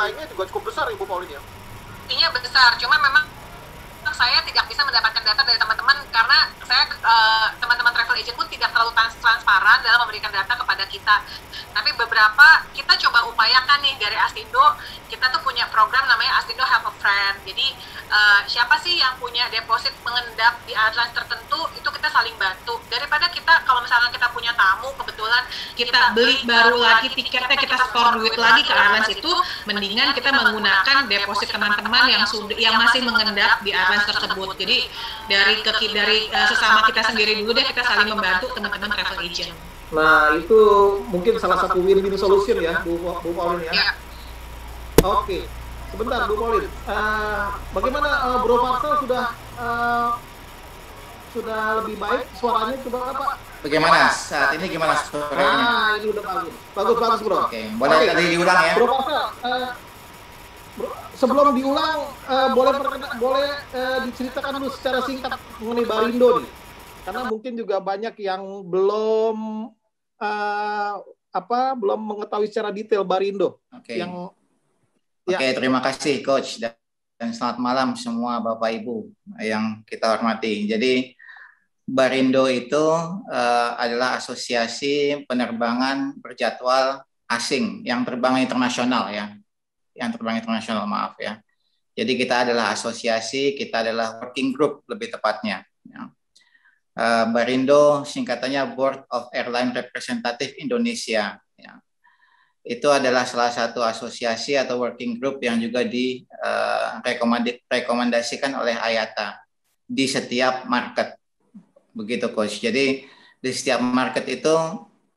lainnya juga cukup besar Ibu Pauline ya? Intinya besar, cuma memang saya tidak bisa mendapatkan data dari teman-teman karena saya teman-teman travel agent pun tidak terlalu transparan dalam memberikan data kepada kita. Tapi beberapa kita coba upayakan nih dari Astindo, kita tuh punya program namanya Astindo Have a Friend. Jadi siapa sih yang punya deposit mengendap di airlines tertentu, itu kita saling bantu. Daripada kita kalau misalnya kita punya tamu kebetulan kita beli baru lagi tiketnya, kita store duit lagi ke airlines itu, mendingan kita menggunakan deposit teman-teman yang masih mengendap di airlines tersebut. Jadi dari sesama kita sendiri dulu deh, kita saling membantu teman-teman travel agent. Nah, itu mungkin salah satu win-win solution ya, Bu Pauline ya. Oke. Sebentar Bu Pauline. Bagaimana Bro Farsal sudah lebih baik suaranya, coba Pak? Bagaimana saat ini, gimana suaranya? Ini udah bagus Bro. Oke, boleh tadi diulang ya. Bro Farsal, sebelum diulang boleh diceritakan dulu secara singkat mengenai Barindo nih, karena mungkin juga banyak yang belum mengetahui secara detail Barindo. Oke. Terima kasih Coach, dan selamat malam semua Bapak Ibu yang kita hormati. Jadi Barindo itu adalah asosiasi penerbangan berjadwal asing yang terbang internasional ya. Yang terbang internasional, maaf ya. Jadi kita adalah asosiasi, kita adalah working group lebih tepatnya. Ya. Barindo singkatannya Board of Airline Representative Indonesia. Ya. Itu adalah salah satu asosiasi atau working group yang juga direkomendasikan oleh IATA di setiap market. Begitu Coach. Jadi di setiap market itu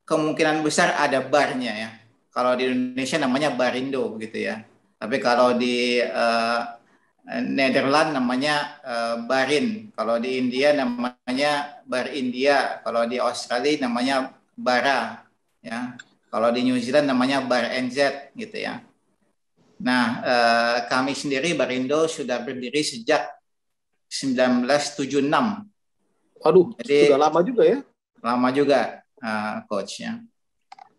kemungkinan besar ada barnya ya. Kalau di Indonesia namanya Barindo gitu ya. Tapi kalau di Nederland namanya Barin. Kalau di India namanya Bar India. Kalau di Australia namanya Bara. Ya. Kalau di New Zealand namanya Bar NZ gitu ya. Nah, kami sendiri Barindo sudah berdiri sejak 1976. Waduh, jadi sudah lama juga ya? Lama juga, Coach ya.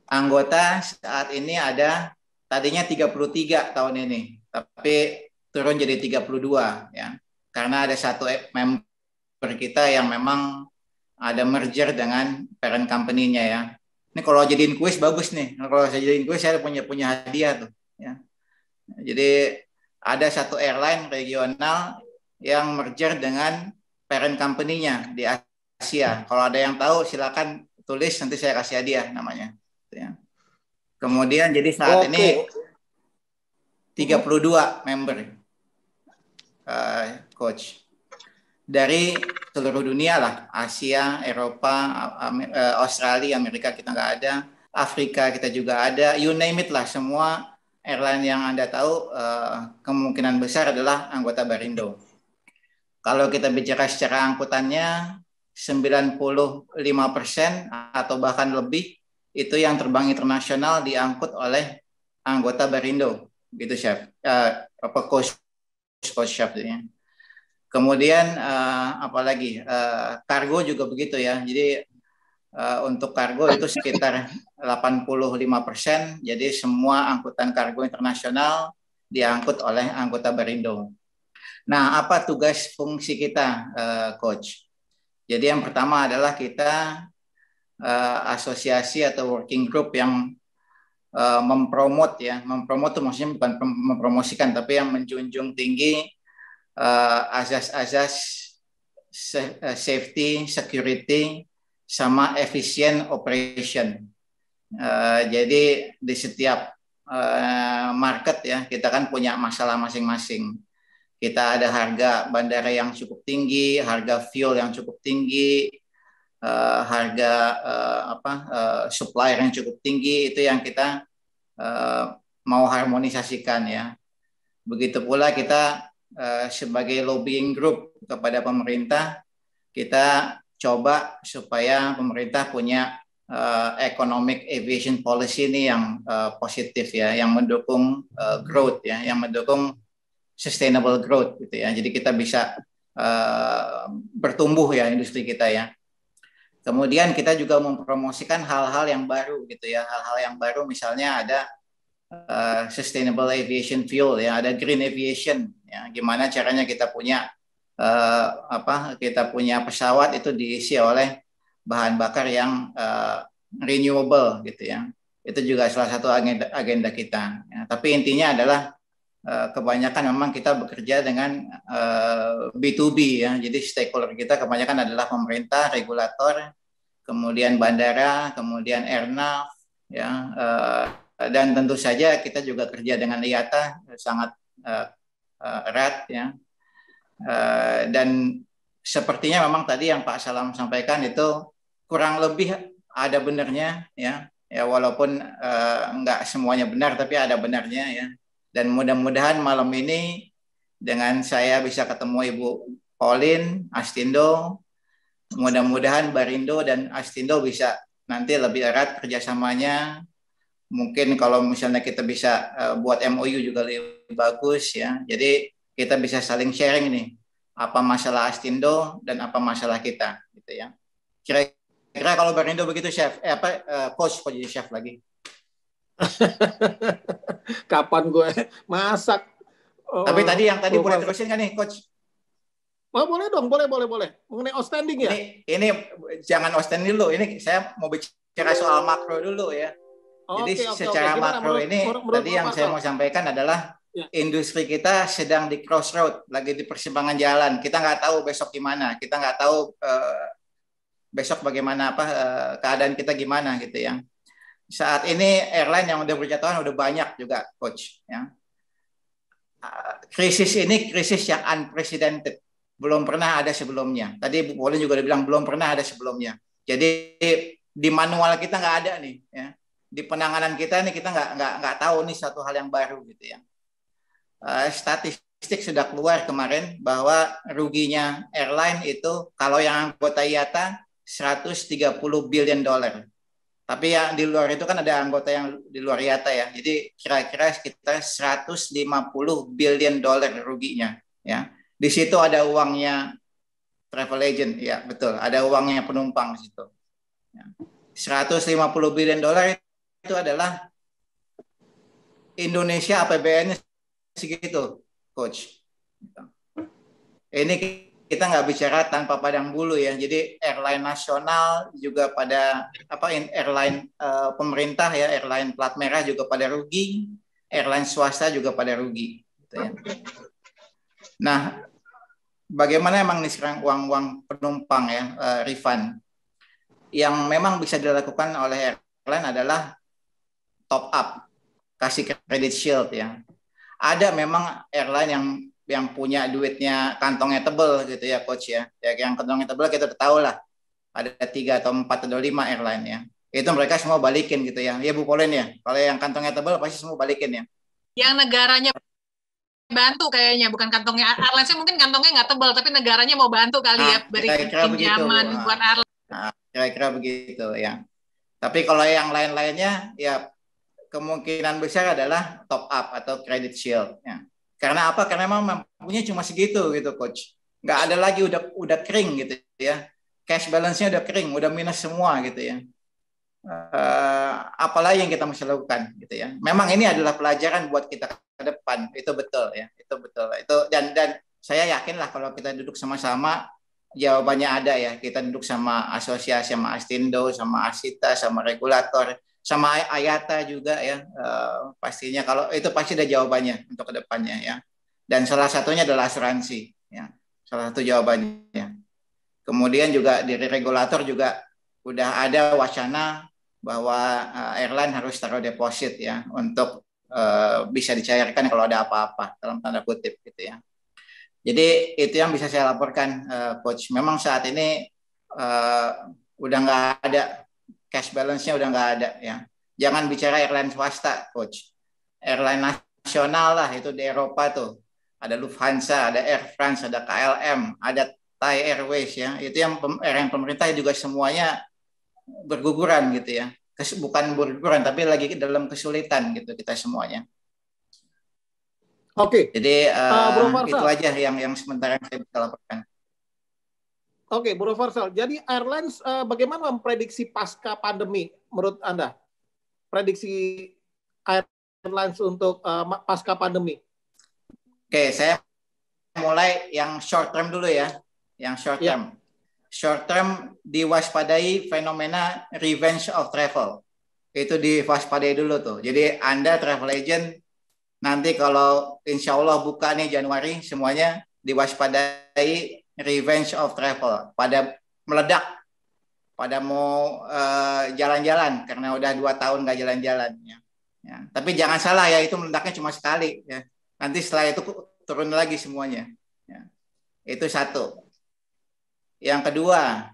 Anggota saat ini ada tadinya 33 tahun ini, tapi turun jadi 32 ya. Karena ada satu member kita yang memang ada merger dengan parent company-nya ya. Ini kalau jadiin kuis bagus nih. Kalau saya jadiin kuis saya punya hadiah tuh ya. Jadi ada satu airline regional yang merger dengan parent company-nya di Asia. Kalau ada yang tahu silakan tulis, nanti saya kasih hadiah namanya. Ya. Kemudian jadi saat ini 32 member, Coach. Dari seluruh dunia lah, Asia, Eropa, Australia, Amerika kita nggak ada, Afrika kita juga ada, you name it lah, semua airline yang Anda tahu kemungkinan besar adalah anggota Barindo. Kalau kita bicara secara angkutannya, 95% atau bahkan lebih itu yang terbang internasional diangkut oleh anggota Barindo, gitu Chef. Coach Chef ya. Kemudian apalagi kargo juga begitu ya. Jadi untuk kargo itu sekitar 85%. Jadi semua angkutan kargo internasional diangkut oleh anggota Barindo. Nah, apa tugas fungsi kita, Coach? Jadi yang pertama adalah kita asosiasi atau working group yang mempromot ya. Mempromot itu maksudnya bukan mempromosikan, tapi yang menjunjung tinggi azas-azas safety, security, sama efficient operation. Jadi di setiap market ya, kita kan punya masalah masing-masing. Kita ada harga bandara yang cukup tinggi, harga fuel yang cukup tinggi, harga supplier yang cukup tinggi, itu yang kita mau harmonisasikan ya. Begitu pula kita sebagai lobbying group kepada pemerintah, kita coba supaya pemerintah punya economic aviation policy ini yang positif ya, yang mendukung growth ya, yang mendukung sustainable growth gitu ya. Jadi kita bisa bertumbuh ya industri kita ya. Kemudian kita juga mempromosikan hal-hal yang baru gitu ya. Hal-hal yang baru misalnya ada sustainable aviation fuel ya, ada green aviation ya. Gimana caranya kita punya kita punya pesawat itu diisi oleh bahan bakar yang renewable gitu ya. Itu juga salah satu agenda kita. Ya. Tapi intinya adalah kebanyakan memang kita bekerja dengan B2B ya. Jadi stakeholder kita kebanyakan adalah pemerintah, regulator, kemudian bandara, kemudian airnav ya. Dan tentu saja kita juga kerja dengan IATA sangat erat ya. Dan sepertinya memang tadi yang Pak Salam sampaikan itu kurang lebih ada benarnya ya. Ya walaupun nggak semuanya benar tapi ada benarnya ya. Dan mudah-mudahan malam ini dengan saya bisa ketemu Ibu Pauline Astindo, mudah-mudahan Barindo dan Astindo bisa nanti lebih erat kerjasamanya. Mungkin kalau misalnya kita bisa buat MOU juga lebih bagus ya. Jadi kita bisa saling sharing nih apa masalah Astindo dan apa masalah kita gitu ya. Kira-kira kalau Barindo begitu chef, coach kok jadi chef lagi. Kapan gue masak? Tapi tadi yang tadi boleh terusin kan nih, Coach? Oh, boleh dong, boleh. Mengenai outstanding ya? Ini jangan outstanding dulu. Ini saya mau bicara soal makro dulu ya. Jadi secara makro ini tadi yang saya mau sampaikan adalah industri kita sedang di crossroad, lagi di persimpangan jalan. Kita nggak tahu besok gimana. Kita nggak tahu besok bagaimana keadaan kita gimana gitu ya. Saat ini airline yang udah berjatuhan udah banyak juga, Coach. Ya. Krisis ini krisis yang unprecedented, belum pernah ada sebelumnya. Tadi Bu Pauline juga udah bilang belum pernah ada sebelumnya. Jadi di manual kita nggak ada nih, ya. Di penanganan kita nih kita nggak tahu nih satu hal yang baru gitu ya. Statistik sudah keluar kemarin bahwa ruginya airline itu kalau yang anggota IATA $130 billion. Tapi yang di luar itu kan ada anggota yang di luar IATA ya. Jadi kira-kira sekitar $150 billion ruginya ya. Di situ ada uangnya travel agent ya, betul. Ada uangnya penumpang di situ. Ya. $150 billion itu adalah Indonesia APBN segitu, Coach. Ini kita nggak bicara tanpa padang bulu ya. Jadi airline nasional juga pada airline pemerintah ya, airline plat merah juga pada rugi, airline swasta juga pada rugi. Gitu ya. Nah, bagaimana emang nih sekarang uang penumpang ya refund? Yang memang bisa dilakukan oleh airline adalah top up, kasih credit shield ya. Ada memang airline yang punya duitnya kantongnya tebel gitu ya, Coach ya. Ya yang kantongnya tebel kita udah tahu lah. Ada 3 atau 4 atau 5 airline ya. Itu mereka semua balikin gitu ya. Ya Bu Pauline ya. Kalau yang kantongnya tebel pasti semua balikin ya. Yang negaranya bantu kayaknya, bukan kantongnya airline sih, mungkin kantongnya nggak tebal tapi negaranya mau bantu kali ya, beri pinjaman buat airline. Kira-kira begitu ya. Tapi kalau yang lain-lainnya ya kemungkinan besar adalah top up atau credit shield ya. Karena apa? Karena memang mampunya cuma segitu gitu, Coach. Nggak ada lagi, udah kering gitu ya. Cash balance-nya udah kering, udah minus semua gitu ya. Apalagi yang kita mesti lakukan gitu ya. Memang ini adalah pelajaran buat kita ke depan. Itu betul ya. Itu betul. Dan saya yakin lah kalau kita duduk sama-sama jawabannya ada ya. Kita duduk sama asosiasi, sama Astindo, sama Asita, sama regulator, sama IATA juga ya, pastinya kalau itu pasti ada jawabannya untuk kedepannya ya. Dan salah satunya adalah asuransi ya, salah satu jawabannya. Kemudian juga dari regulator juga udah ada wacana bahwa airline harus taruh deposit ya untuk bisa dicairkan kalau ada apa-apa dalam tanda kutip gitu ya. Jadi itu yang bisa saya laporkan, Coach. Memang saat ini udah nggak ada. Cash balance-nya udah nggak ada ya. Jangan bicara airline swasta, Coach. Airline nasional lah itu di Eropa tuh. Ada Lufthansa, ada Air France, ada KLM, ada Thai Airways ya. Itu yang airline pemerintah juga semuanya berguguran gitu ya. Bukan berguguran tapi lagi dalam kesulitan gitu kita semuanya. Oke. Jadi itu aja yang sementara saya bisa laporkan. Oke, Bro Farsal. Jadi airlines bagaimana memprediksi pasca pandemi menurut Anda? Prediksi airlines untuk pasca pandemi? Oke, saya mulai yang short term dulu ya. Yang short term. Short term diwaspadai fenomena revenge of travel. Itu diwaspadai dulu tuh. Jadi Anda travel agent nanti kalau insya Allah buka nih Januari, semuanya diwaspadai revenge of travel. Pada meledak, pada mau jalan-jalan karena udah 2 tahun nggak jalan-jalan. Ya. Tapi jangan salah ya, itu meledaknya cuma sekali. Ya. Nanti setelah itu turun lagi semuanya. Ya. Itu satu. Yang kedua,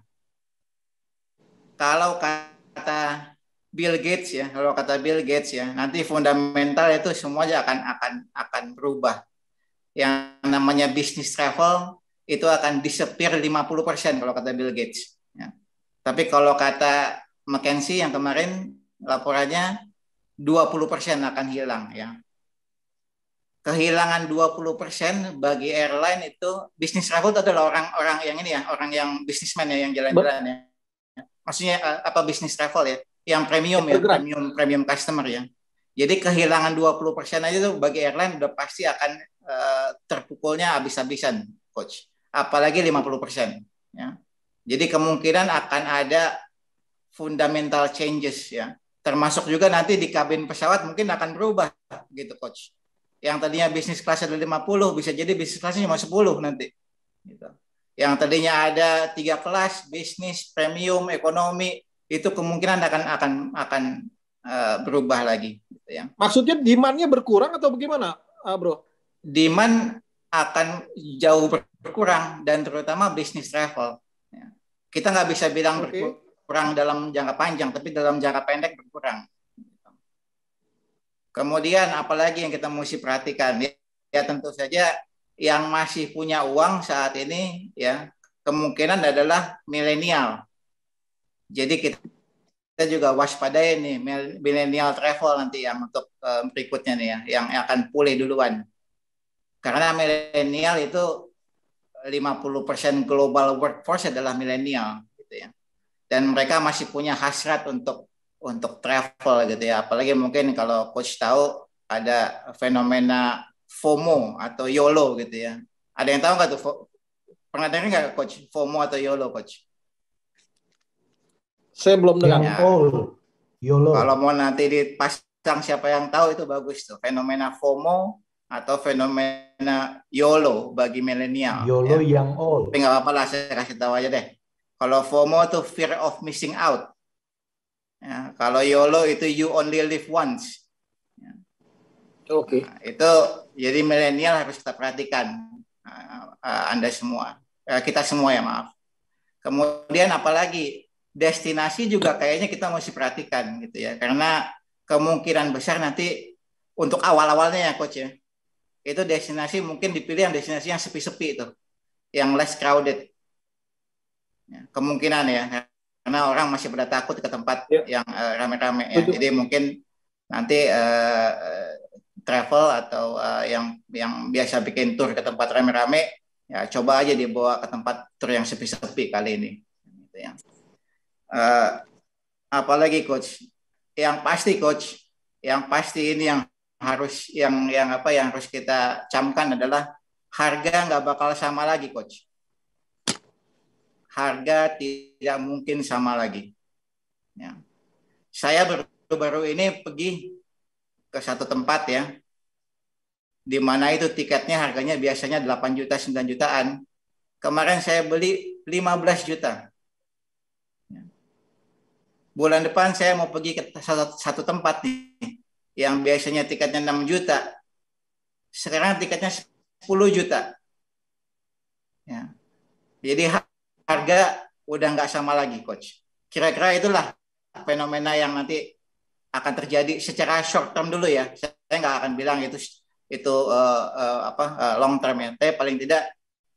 kalau kata Bill Gates ya, nanti fundamental itu semuanya akan berubah. Yang namanya bisnis travel itu akan disappear 50% kalau kata Bill Gates. Ya. Tapi kalau kata McKinsey yang kemarin laporannya 20% akan hilang ya. Kehilangan 20% bagi airline itu bisnis travel itu adalah orang-orang yang ini ya, orang yang bisnismen ya, yang jalan-jalan ya. Maksudnya apa bisnis travel ya, yang premium ya, premium customer ya. Jadi kehilangan 20% aja tuh bagi airline udah pasti akan terpukulnya habis-habisan, coach. Apalagi 50% ya. Jadi kemungkinan akan ada fundamental changes ya. Termasuk juga nanti di kabin pesawat mungkin akan berubah gitu, coach. Yang tadinya bisnis kelas ada 50, bisa jadi bisnis kelasnya cuma 10 nanti. Gitu. Yang tadinya ada 3 kelas, bisnis, premium, ekonomi, itu kemungkinan akan berubah lagi. Gitu ya. Maksudnya demand-nya berkurang atau bagaimana, bro? Demand akan jauh berkurang, dan terutama bisnis travel. Ya. Kita nggak bisa bilang berkurang dalam jangka panjang, tapi dalam jangka pendek berkurang. Kemudian apalagi yang kita mesti perhatikan ya, tentu saja yang masih punya uang saat ini ya kemungkinan adalah milenial. Jadi kita juga waspadai nih milenial travel nanti yang untuk berikutnya nih ya, yang akan pulih duluan. Karena milenial itu 50% global workforce adalah milenial gitu ya. Dan mereka masih punya hasrat untuk travel gitu ya. Apalagi mungkin kalau coach tahu ada fenomena FOMO atau YOLO gitu ya. Ada yang tahu nggak tuh? Pernah dengar nggak coach FOMO atau YOLO, coach? Saya belum dengar. Ya. YOLO. Kalau mau nanti dipasang siapa yang tahu itu bagus tuh. Fenomena FOMO atau fenomena YOLO bagi milenial. YOLO ya. Yang all. Tapi nggak apa-apa lah, saya kasih tahu aja deh. Kalau FOMO itu fear of missing out. Ya, kalau YOLO itu you only live once. Ya. Oke. Nah, itu jadi milenial harus kita perhatikan. Anda semua, kita semua ya maaf. Kemudian apalagi destinasi juga kayaknya kita mesti perhatikan gitu ya, karena kemungkinan besar nanti untuk awal-awalnya ya coach ya, itu destinasi mungkin dipilih yang destinasi yang sepi-sepi itu, yang less crowded. Ya, kemungkinan ya. Karena orang masih pada takut ke tempat yang rame-rame ya. Jadi mungkin nanti travel atau yang biasa bikin tour ke tempat rame-rame ya coba aja dibawa ke tempat tour yang sepi-sepi kali ini. Gitu ya. Apalagi coach, yang pasti ini yang harus yang harus kita camkan adalah harga nggak bakal sama lagi, coach. Harga tidak mungkin sama lagi. Ya. Saya baru ini pergi ke satu tempat ya, di mana itu tiketnya harganya biasanya 8 juta, 9 jutaan. Kemarin saya beli 15 juta. Ya. Bulan depan saya mau pergi ke satu tempat nih, yang biasanya tiketnya 6 juta. Sekarang tiketnya 10 juta. Ya. Jadi harga udah nggak sama lagi, coach. Kira-kira itulah fenomena yang nanti akan terjadi secara short term dulu ya. Saya nggak akan bilang itu long term ya. Tapi paling tidak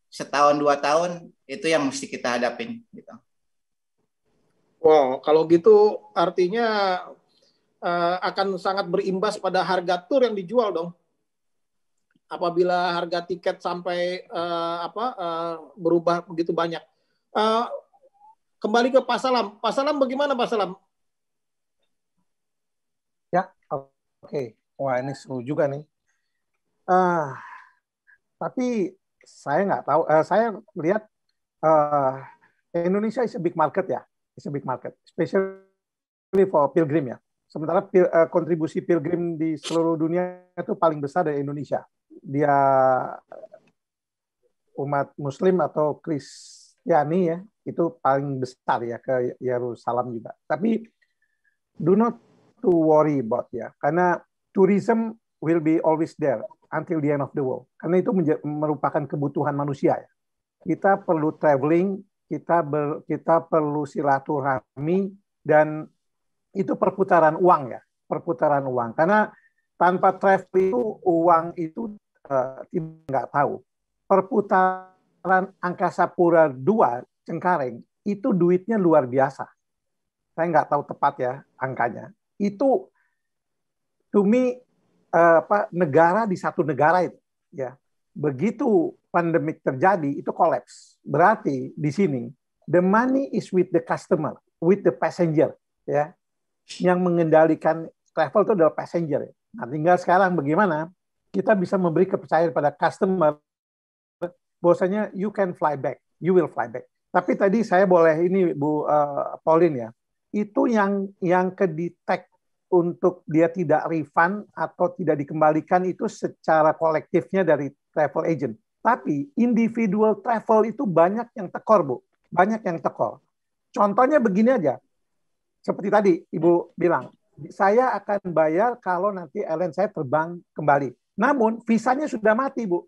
setahun 2 tahun itu yang mesti kita hadapin. Gitu. Wow, kalau gitu artinya akan sangat berimbas pada harga tur yang dijual dong. Apabila harga tiket sampai berubah begitu banyak. Kembali ke Pak Salam bagaimana Pak Salam? Ya, oke. Wah, ini seru juga nih. Ah, tapi saya nggak tahu. Saya lihat Indonesia is a big market ya, is a big market, especially for pilgrim ya. Sementara kontribusi pilgrim di seluruh dunia itu paling besar dari Indonesia. Dia umat Muslim atau Kristiani ya, itu paling besar ya ke Yerusalem juga. Tapi do not to worry about ya, karena tourism will be always there until the end of the world. Karena itu merupakan kebutuhan manusia ya. Kita perlu traveling, kita perlu silaturahmi, dan itu perputaran uang ya, perputaran uang. Karena tanpa travel itu uang itu tidak tahu. Perputaran Angkasa Pura II Cengkareng itu duitnya luar biasa. Saya nggak tahu tepat ya angkanya. Itu to me negara di satu negara itu ya. Begitu pandemik terjadi itu kolaps. Berarti di sini the money is with the customer, with the passenger ya. Yang mengendalikan travel itu adalah passenger. Nah, tinggal sekarang bagaimana kita bisa memberi kepercayaan pada customer bahwasanya you can fly back, you will fly back. Tapi tadi saya boleh ini Bu Pauline ya. Itu yang ke-detect untuk dia tidak refund atau tidak dikembalikan itu secara kolektifnya dari travel agent. Tapi individual travel itu banyak yang tekor, Bu. Banyak yang tekor. Contohnya begini aja. Seperti tadi Ibu bilang, saya akan bayar kalau nanti airline saya terbang kembali. Namun visanya sudah mati, Bu.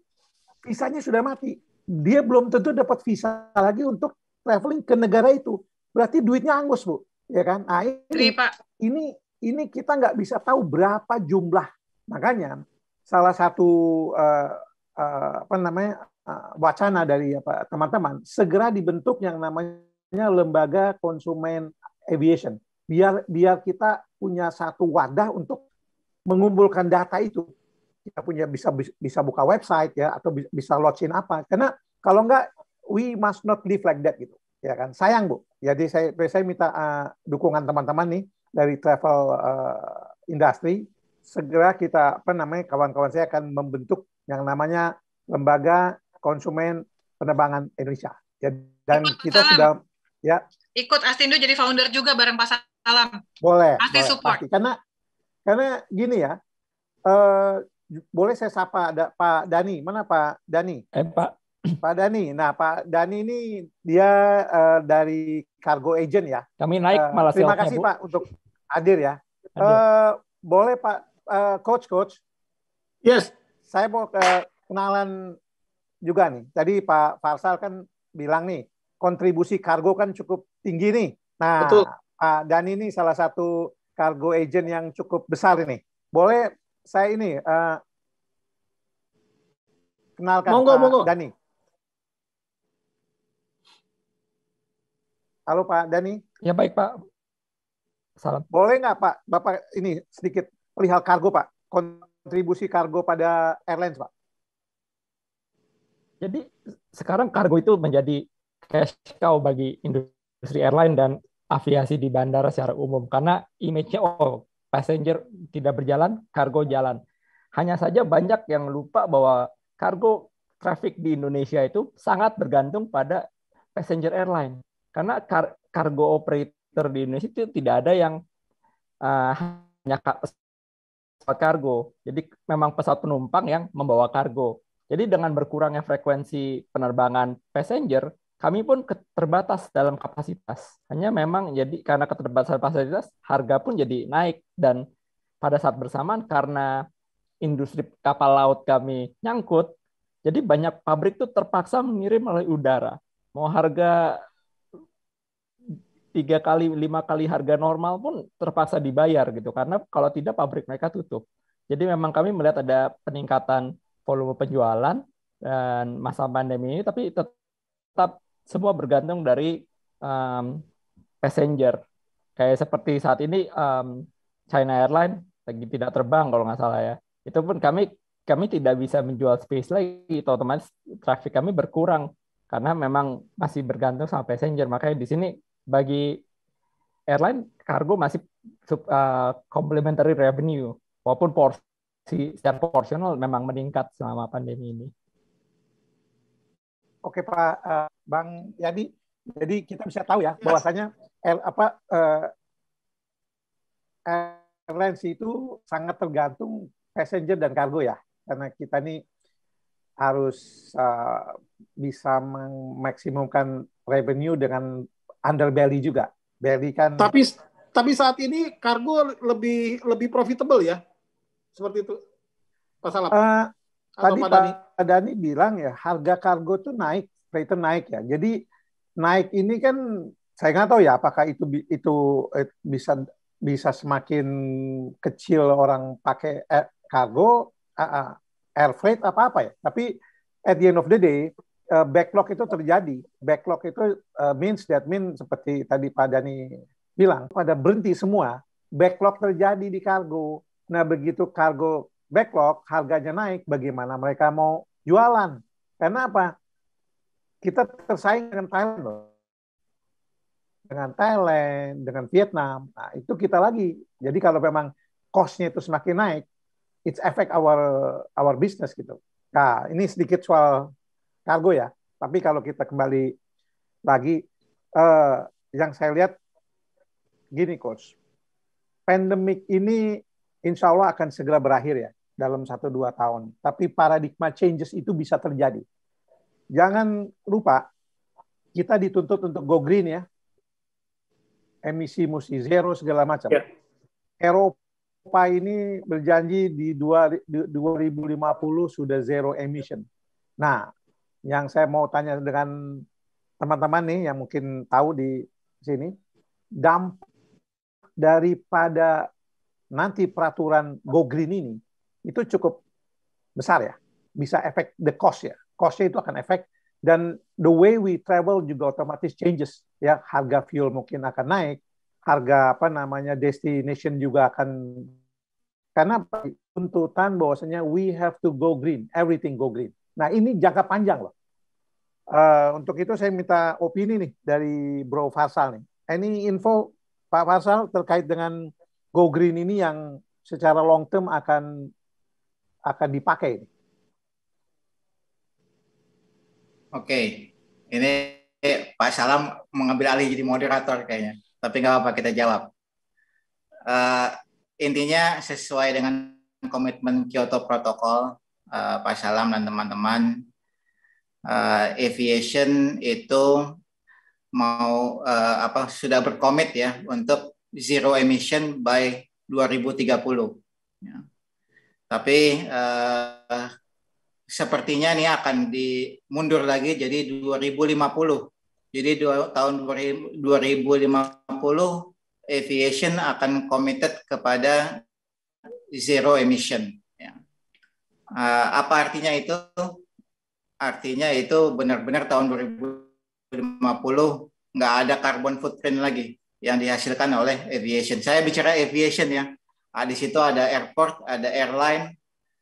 Visanya sudah mati. Dia belum tentu dapat visa lagi untuk traveling ke negara itu. Berarti duitnya angus, Bu. Ya kan? Nah, ini kita nggak bisa tahu berapa jumlah. Makanya salah satu wacana dari teman-teman segera dibentuk yang namanya lembaga konsumen aviation. Biar kita punya satu wadah untuk mengumpulkan data itu. Kita punya bisa buka website ya atau bisa login apa. Karena kalau enggak we must not live like that gitu. Ya kan? Sayang, Bu. Jadi saya minta dukungan teman-teman nih dari travel industry. Segera kita kawan-kawan saya akan membentuk yang namanya lembaga konsumen penerbangan Indonesia. Ya, dan kita sudah ya ikut Astindo jadi founder juga bareng Pak Salam. Boleh. Pasti support. Pasti. Karena gini ya. Boleh saya sapa Pak Dani. Mana Pak Dani? Pak Dani. Nah, Pak Dani ini dia dari cargo agent ya. Kami naik malah terima kasih, Bu. Pak, untuk hadir ya. Boleh Pak Coach? Yes. Saya mau kenalan juga nih. Tadi Pak Farsal kan bilang nih, kontribusi kargo kan cukup tinggi nih. Nah, betul. Pak Dani ini salah satu cargo agent yang cukup besar ini. Boleh saya ini kenalkan Pak Dani. Halo Pak Dani. Ya baik Pak. Salam. Boleh nggak Pak, Bapak ini sedikit perihal kargo Pak, kontribusi kargo pada airlines Pak? Jadi sekarang kargo itu menjadi cash cow bagi industri airline dan aviasi di bandara secara umum karena image-nya passenger tidak berjalan, kargo jalan. Hanya saja banyak yang lupa bahwa kargo traffic di Indonesia itu sangat bergantung pada passenger airline. Karena kargo operator di Indonesia itu tidak ada yang hanya pesawat kargo. Jadi memang pesawat penumpang yang membawa kargo. Jadi dengan berkurangnya frekuensi penerbangan passenger, kami pun terbatas dalam kapasitas. Hanya memang jadi karena keterbatasan fasilitas, harga pun jadi naik. Dan pada saat bersamaan karena industri kapal laut kami nyangkut, jadi banyak pabrik tuh terpaksa mengirim melalui udara. Mau harga 3 kali, 5 kali harga normal pun terpaksa dibayar gitu. Karena kalau tidak pabrik mereka tutup. Jadi memang kami melihat ada peningkatan volume penjualan dan masa pandemi ini, tapi tetap semua bergantung dari passenger. Kayak seperti saat ini China Airlines lagi tidak terbang kalau nggak salah ya. Itu pun kami tidak bisa menjual space lagi, itu otomatis traffic kami berkurang karena memang masih bergantung sama passenger. Makanya di sini bagi airline kargo masih complementary revenue, walaupun secara proporsional memang meningkat selama pandemi ini. Oke Pak Bang Yadi, jadi kita bisa tahu ya bahwasanya airlines itu sangat tergantung passenger dan kargo ya, karena kita nih harus bisa memaksimumkan revenue dengan underbelly juga. Belly kan. Tapi saat ini kargo lebih profitable ya, seperti itu, Pak Salam. Tadi Pak Dani bilang ya harga kargo tuh naik, freighter naik ya. Jadi naik ini kan saya nggak tahu ya apakah itu bisa semakin kecil orang pakai kargo, air freight apa ya. Tapi at the end of the day backlog itu terjadi. Backlog itu means seperti tadi Pak Dani bilang pada berhenti semua. Backlog terjadi di kargo. Nah begitu kargo backlog, harganya naik, bagaimana mereka mau jualan? Karena apa? Kita tersaing dengan Thailand loh. Dengan Thailand, dengan Vietnam. Nah, itu kita lagi. Jadi kalau memang cost-nya itu semakin naik, it's affect our business gitu. Nah, ini sedikit soal kargo ya. Tapi kalau kita kembali lagi, yang saya lihat gini, Coach. Pandemik ini insya Allah akan segera berakhir ya dalam 1-2 tahun. Tapi paradigma changes itu bisa terjadi. Jangan lupa kita dituntut untuk go green ya. Emisi mesti zero segala macam. Yeah. Eropa ini berjanji di 2050 sudah zero emission. Nah, yang saya mau tanya dengan teman-teman nih yang mungkin tahu di sini, dampak daripada nanti peraturan go green ini itu cukup besar ya, bisa efek the cost ya, cost-nya itu akan efek, dan the way we travel juga otomatis changes ya, harga fuel mungkin akan naik, harga destination juga akan, karena tuntutan bahwasanya we have to go green, everything go green. Nah ini jangka panjang loh. Untuk itu saya minta opini nih dari Bro Farsal nih. Any info Pak Farsal terkait dengan go green ini yang secara long term akan dipakai. Oke, ini Pak Salam mengambil alih jadi moderator kayaknya, tapi nggak apa-apa kita jawab. Intinya sesuai dengan komitmen Kyoto Protocol, Pak Salam dan teman-teman, aviation itu mau sudah berkomit ya untuk zero emission by 2030. Ya. Tapi sepertinya ini akan dimundur lagi jadi 2050. Jadi tahun 2050 aviation akan committed kepada zero emission. Ya. Apa artinya itu? Artinya itu benar-benar tahun 2050 nggak ada carbon footprint lagi yang dihasilkan oleh aviation. Saya bicara aviation ya. Di situ ada airport, ada airline,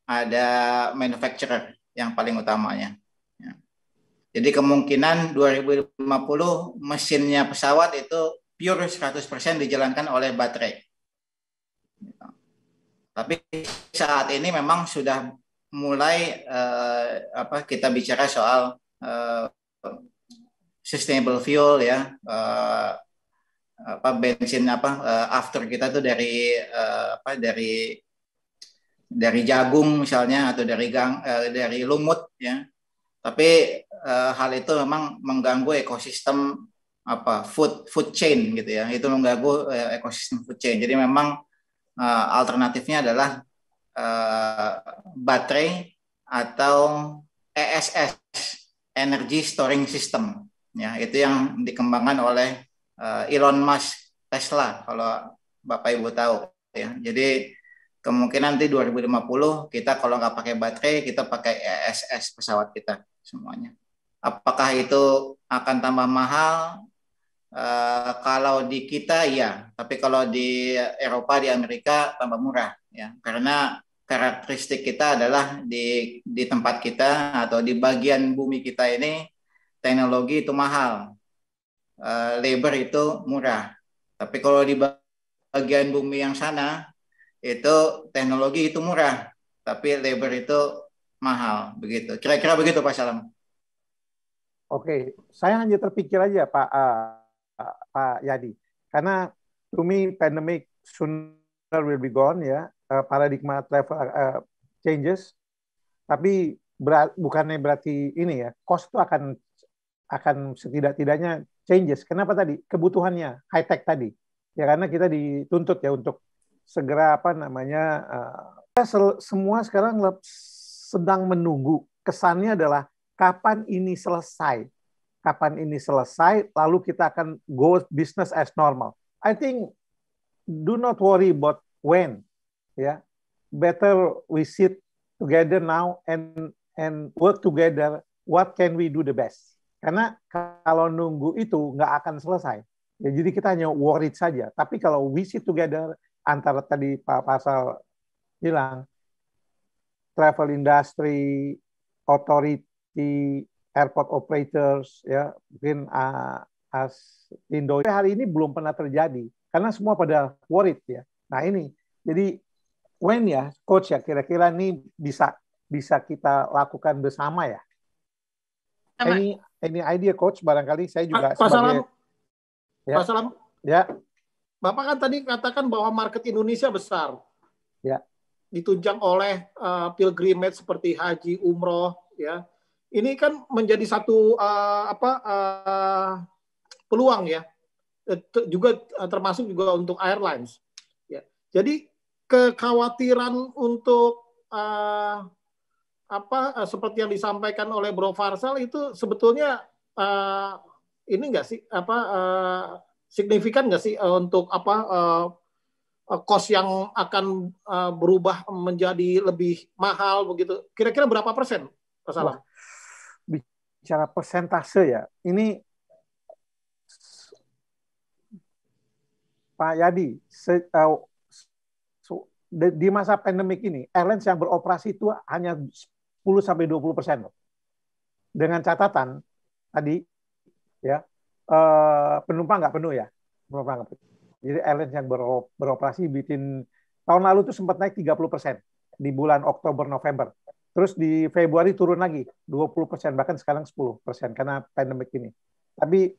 ada manufacturer yang paling utamanya. Ya. Jadi kemungkinan 2050 mesinnya pesawat itu pure 100% dijalankan oleh baterai. Tapi saat ini memang sudah mulai kita bicara soal sustainable fuel ya. Bensin after kita tuh dari jagung misalnya atau dari lumut ya. Tapi hal itu memang mengganggu ekosistem food chain gitu ya. Itu mengganggu ekosistem food chain. Jadi memang alternatifnya adalah baterai atau ESS, Energy Storing System ya. Itu yang dikembangkan oleh Elon Musk, Tesla, kalau Bapak Ibu tahu ya. Jadi kemungkinan nanti 2050 kita kalau nggak pakai baterai, kita pakai ESS pesawat kita semuanya. Apakah itu akan tambah mahal? Kalau di kita ya, tapi kalau di Eropa, di Amerika tambah murah ya. Karena karakteristik kita adalah di tempat kita atau di bagian bumi kita ini teknologi itu mahal. Labor itu murah. Tapi kalau di bagian bumi yang sana itu teknologi itu murah. tapi labor itu mahal, begitu. Kira-kira begitu Pak Salam. Oke, saya hanya terpikir aja Pak Yadi, karena to me pandemic sooner will be gone ya, paradigma travel changes, tapi bukannya berarti ini ya, cost itu akan setidak-tidaknya changes. Kenapa tadi? Kebutuhannya high tech tadi. Ya karena kita dituntut ya untuk segera semua sekarang sedang menunggu. Kesannya adalah kapan ini selesai. Kapan ini selesai, lalu kita akan go business as normal. I think do not worry about when. Ya, better we sit together now and work together. What can we do the best? Karena kalau nunggu itu nggak akan selesai. Ya, jadi kita hanya worried saja. Tapi kalau we sit together, antara tadi Pak Farsal bilang, travel industry, authority, airport operators, ya mungkin Indo hari ini belum pernah terjadi karena semua pada worried ya. Nah ini, jadi when ya, coach ya, kira-kira ini bisa kita lakukan bersama ya. Ini idea coach, barangkali saya juga Pak Salam, ya. Pak Salam, ya. Bapak kan tadi katakan bahwa market Indonesia besar, ya, ditunjang oleh pilgrimage seperti haji, umroh, ya. Ini kan menjadi satu peluang ya, juga termasuk juga untuk airlines. Ya. Jadi kekhawatiran untuk seperti yang disampaikan oleh Bro Farsal itu sebetulnya ini nggak sih signifikan nggak sih untuk cost yang akan berubah menjadi lebih mahal begitu? Kira-kira berapa persen, Pak Salam? Bicara persentase ya, ini Pak Yadi, di masa pandemik ini, airlines yang beroperasi itu hanya 10-20% loh. Dengan catatan tadi, ya penumpang nggak penuh ya, penumpang nggak penuh. Jadi airlines yang beroperasi tahun lalu itu sempat naik 30% di bulan Oktober November. Terus di Februari turun lagi 20%, bahkan sekarang 10% karena pandemik ini. Tapi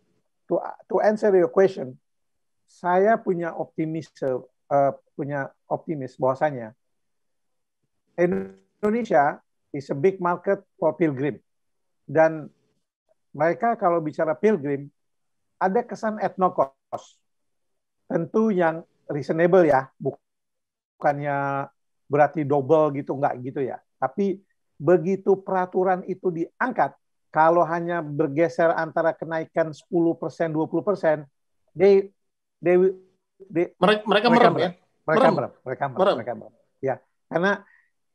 to answer your question, saya punya optimis bahwasanya Indonesia is a big market for pilgrim. Dan mereka kalau bicara pilgrim ada kesan etnokos. Tentu yang reasonable ya, bukannya berarti double gitu, enggak gitu ya. Tapi begitu peraturan itu diangkat, kalau hanya bergeser antara kenaikan 10%, 20%, mereka merem ya. Mereka merem. Ya, karena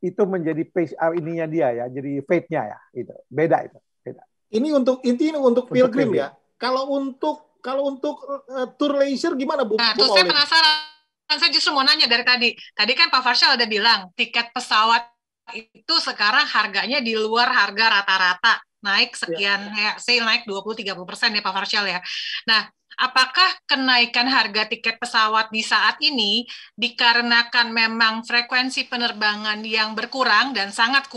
itu menjadi pace ininya dia ya, jadi fate-nya ya, itu. Beda. Ini untuk pilgrim ya. Kalau untuk tour leisure gimana Bu? Nah, terus saya penasaran. Saya justru mau nanya dari tadi. Tadi kan Pak Farsal udah bilang tiket pesawat itu sekarang harganya di luar harga rata-rata, naik sekian, naik 20-30% ya Pak Farsal ya. Nah, apakah kenaikan harga tiket pesawat di saat ini dikarenakan memang frekuensi penerbangan yang berkurang dan sangat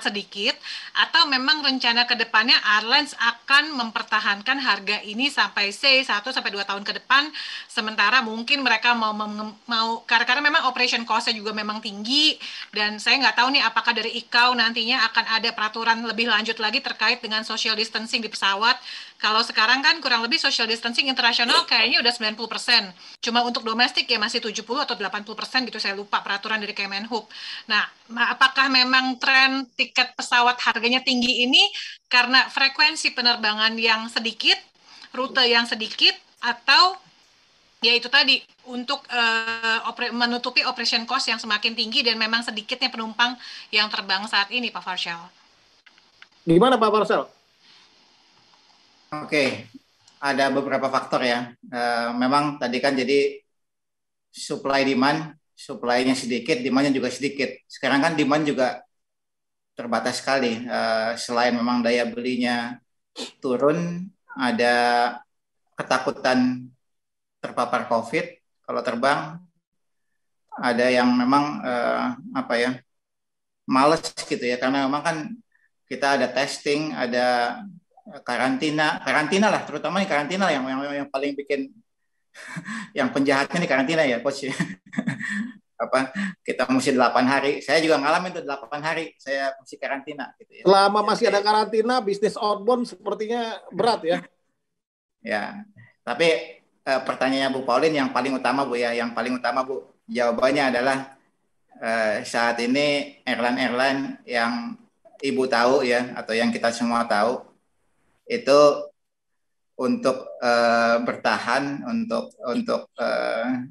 sedikit, atau memang rencana ke depannya airlines akan mempertahankan harga ini sampai 1-2 tahun ke depan, sementara mungkin mereka mau karena memang operation cost-nya juga memang tinggi, dan saya nggak tahu nih apakah dari ICAO nantinya akan ada peraturan lebih lanjut lagi terkait dengan social distancing di pesawat. Kalau sekarang kan kurang lebih social distancing internasional kayaknya udah 90%. Cuma untuk domestik ya masih 70 atau 80% gitu, saya lupa peraturan dari Kemenhub. Nah, apakah memang tren tiket pesawat harganya tinggi ini karena frekuensi penerbangan yang sedikit, rute yang sedikit, atau ya itu tadi untuk menutupi operation cost yang semakin tinggi dan memang sedikitnya penumpang yang terbang saat ini, Pak Farsal? Gimana Pak Farsal? Oke, ada beberapa faktor ya. Memang tadi kan jadi supply demand, supply-nya sedikit, demand-nya juga sedikit. Sekarang kan demand juga terbatas sekali. Selain memang daya belinya turun, ada ketakutan terpapar COVID kalau terbang. Ada yang memang males gitu ya, karena memang kan kita ada testing, ada karantina lah, terutama di karantina yang paling bikin yang penjahatnya di karantina ya, coach. Apa kita mesti 8 hari. Saya juga ngalamin tuh 8 hari saya mesti karantina gitu ya. Selama masih ada karantina, bisnis outbound sepertinya berat ya. Ya. Tapi pertanyaannya Bu Pauline yang paling utama Bu ya, Bu, jawabannya adalah saat ini airline yang Ibu tahu ya, atau yang kita semua tahu, itu untuk bertahan, untuk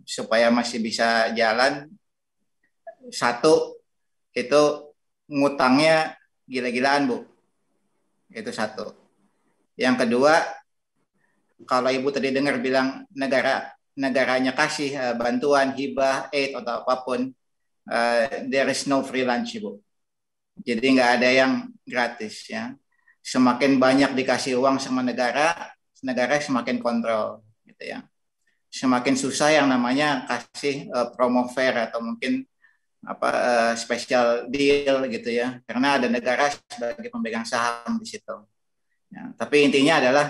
supaya masih bisa jalan, satu itu ngutangnya gila-gilaan Bu, itu satu. Yang kedua, kalau Ibu tadi dengar bilang negaranya kasih bantuan, hibah, aid atau apapun, there is no free lunch Bu. Jadi nggak ada yang gratis ya. Semakin banyak dikasih uang sama negara semakin kontrol gitu ya. Semakin susah yang namanya kasih promo fair atau mungkin special deal gitu ya, karena ada negara sebagai pemegang saham di situ ya. Tapi intinya adalah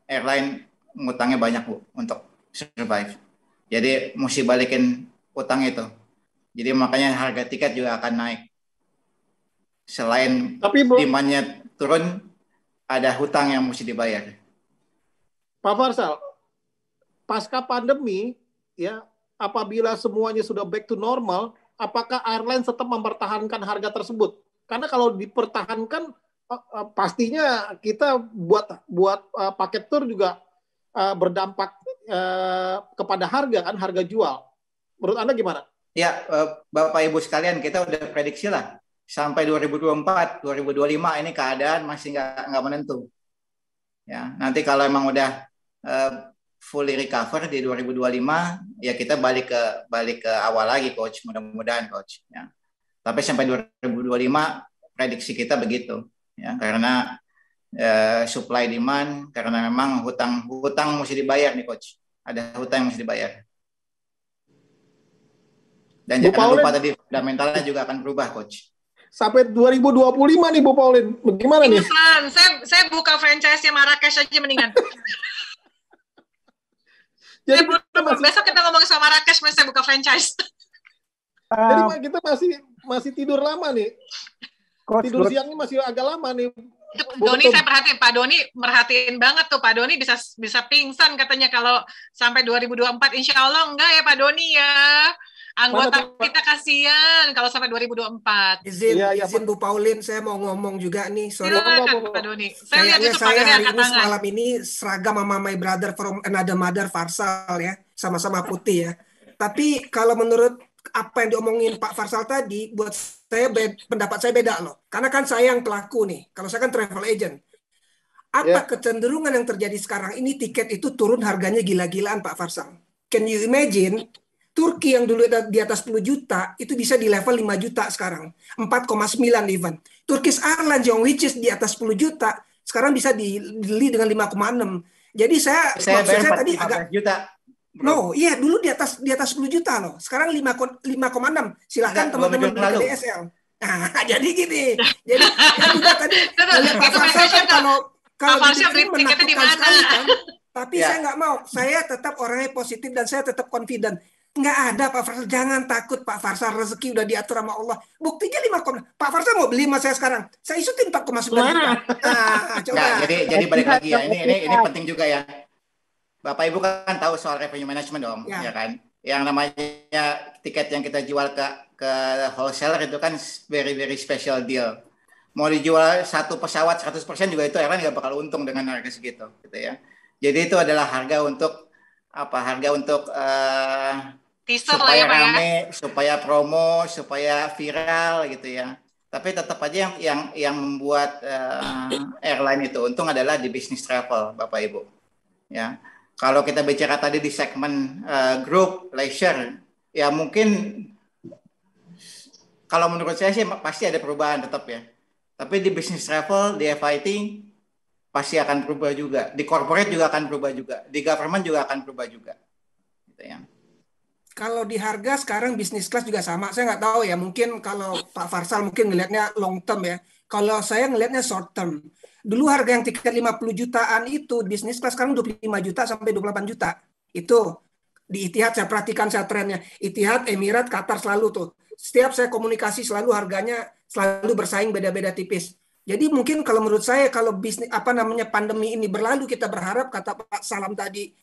airline ngutangnya banyak Bu untuk survive, jadi mesti balikin utang itu. Jadi makanya harga tiket juga akan naik. Selain demand-nya turun, ada hutang yang mesti dibayar. Pak Farsal, pasca pandemi, ya, apabila semuanya sudah back to normal, apakah airline tetap mempertahankan harga tersebut? Karena kalau dipertahankan, pastinya kita buat paket tour juga berdampak kepada harga kan, harga jual. Menurut Anda gimana? Ya, Bapak Ibu sekalian, kita udah prediksi lah sampai 2024, 2025 ini keadaan masih nggak menentu. Ya, nanti kalau emang udah fully recover di 2025, ya kita balik ke awal lagi, coach. Mudah-mudahan, coach. Ya. Tapi sampai 2025 prediksi kita begitu, ya, karena supply demand, karena memang hutang mesti dibayar nih, coach. Ada hutang yang mesti dibayar. Dan jangan lupa tadi fundamentalnya juga akan berubah, coach. Sampai 2025 nih Bu Pauline, bagaimana nih? Saya buka franchise-nya Marrakesh aja mendingan. Jadi besok kita ngomong sama Marrakesh, saya buka franchise. Jadi kita masih tidur lama nih. Tidur siangnya masih agak lama nih. Doni saya perhatiin, Pak Doni merhatiin banget tuh, Pak Doni bisa pingsan katanya kalau sampai 2024. Insya Allah enggak ya Pak Doni ya. Anggota kita kasihan kalau sampai 2024. Izin Bu Pauline, saya mau ngomong juga nih. Sorry. Silakan Pak Doni. Saya hari ini semalam ini seragam sama my brother from another mother, Farsal ya, sama-sama putih ya. Tapi kalau menurut apa yang diomongin Pak Farsal tadi, buat saya pendapat saya beda loh. Karena kan saya yang pelaku nih. Kalau saya kan travel agent. Apa kecenderungan yang terjadi sekarang ini, tiket itu turun harganya gila-gilaan Pak Farsal. Can you imagine? Turki yang dulu di atas 10 juta, itu bisa di level 5 juta sekarang. 4,9 even. Turkish Airlines yang which is di atas 10 juta, sekarang bisa dibeli dengan 5,6. Jadi saya tadi agak juta. No, iya dulu di atas 10 juta loh. Sekarang 5,6. Silahkan teman-teman dari DSL. Nah, jadi gini. Jadi ya juga tadi Pak Farsal kan kalau beli tiketnya di mana? Kan? Tapi saya nggak mau. Saya tetap orangnya positif dan saya tetap confident. Nggak ada Pak Farsal, jangan takut Pak Farsal, rezeki udah diatur sama Allah. Buktinya 5, Pak Farsal mau beli sama saya sekarang, saya isutin 4,9 juta. Coba. Nah, jadi balik lagi ya, ini penting juga ya. Bapak Ibu kan tahu soal revenue management dong, ya kan? Yang namanya tiket yang kita jual ke wholesaler itu kan very very special deal. Mau dijual satu pesawat 100% juga itu airline nggak bakal untung dengan harga segitu, gitu ya. Jadi itu adalah harga untuk supaya rame, supaya promo, supaya viral gitu ya. Tapi tetap aja yang membuat airline itu untung adalah di bisnis travel, Bapak Ibu. Ya, kalau kita bicara tadi di segmen group leisure, ya mungkin kalau menurut saya sih pasti ada perubahan tetap ya. Tapi di bisnis travel, di FIT pasti akan berubah juga. Di corporate juga akan berubah juga. Di government juga akan berubah juga. Gitu ya. Kalau di harga sekarang bisnis kelas juga sama. Saya nggak tahu ya. Mungkin kalau Pak Farsal mungkin ngelihatnya long term ya. Kalau saya ngelihatnya short term. Dulu harga yang tiket 50 jutaan itu bisnis kelas sekarang 25 juta sampai 28 juta. Itu di Etihad saya perhatikan saya trennya. Etihad, Emirat, Qatar selalu tuh. Setiap saya komunikasi selalu harganya selalu bersaing beda-beda tipis. Jadi mungkin kalau menurut saya kalau bisnis pandemi ini berlalu kita berharap kata Pak Salam tadi,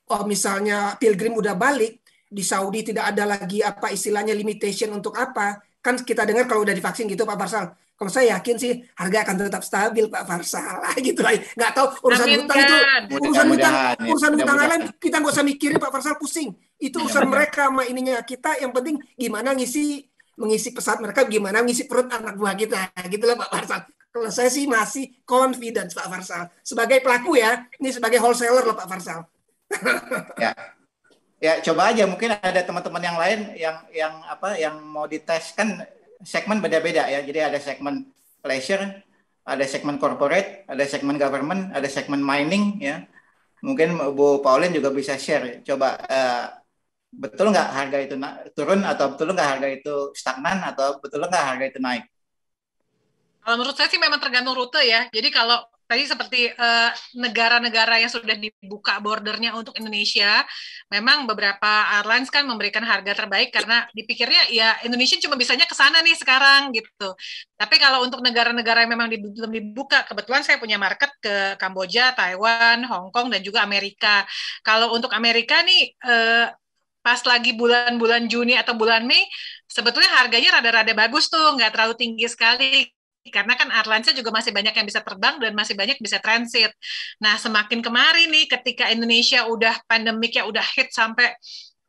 oh misalnya pilgrim udah balik di Saudi tidak ada lagi apa istilahnya limitation untuk apa, kan kita dengar kalau udah divaksin gitu Pak Farsal. Kalau saya yakin sih harga akan tetap stabil Pak Farsal gitu lah. Nggak tahu urusan hutang itu urusan hutang lain kita nggak usah mikirin Pak Farsal, pusing itu urusan mereka sama ininya. Kita yang penting gimana mengisi pesawat mereka, gimana mengisi perut anak buah kita gitulah Pak Farsal. Kalau saya sih masih confidence Pak Farsal sebagai pelaku ya, ini sebagai wholesaler loh Pak Farsal. Ya coba aja, mungkin ada teman-teman yang lain yang mau dites, kan segmen beda-beda ya. Jadi ada segmen leisure, ada segmen corporate, ada segmen government, ada segmen mining ya. Mungkin Bu Pauline juga bisa share. Coba betul nggak harga itu turun, atau betul nggak harga itu stagnan, atau betul nggak harga itu naik? Kalau menurut saya sih memang tergantung rute ya. Jadi kalau tadi seperti negara-negara yang sudah dibuka bordernya untuk Indonesia, memang beberapa airlines kan memberikan harga terbaik karena dipikirnya ya Indonesia cuma bisanya ke sana nih sekarang gitu. Tapi kalau untuk negara-negara yang memang belum dibuka, kebetulan saya punya market ke Kamboja, Taiwan, Hong Kong, dan juga Amerika. Kalau untuk Amerika nih, pas lagi bulan-bulan Juni atau bulan Mei, sebetulnya harganya rada-rada bagus tuh, nggak terlalu tinggi sekali. Karena kan airlines-nya juga masih banyak yang bisa terbang dan masih banyak bisa transit. Nah, semakin kemarin nih ketika Indonesia udah pandemik ya udah hit sampai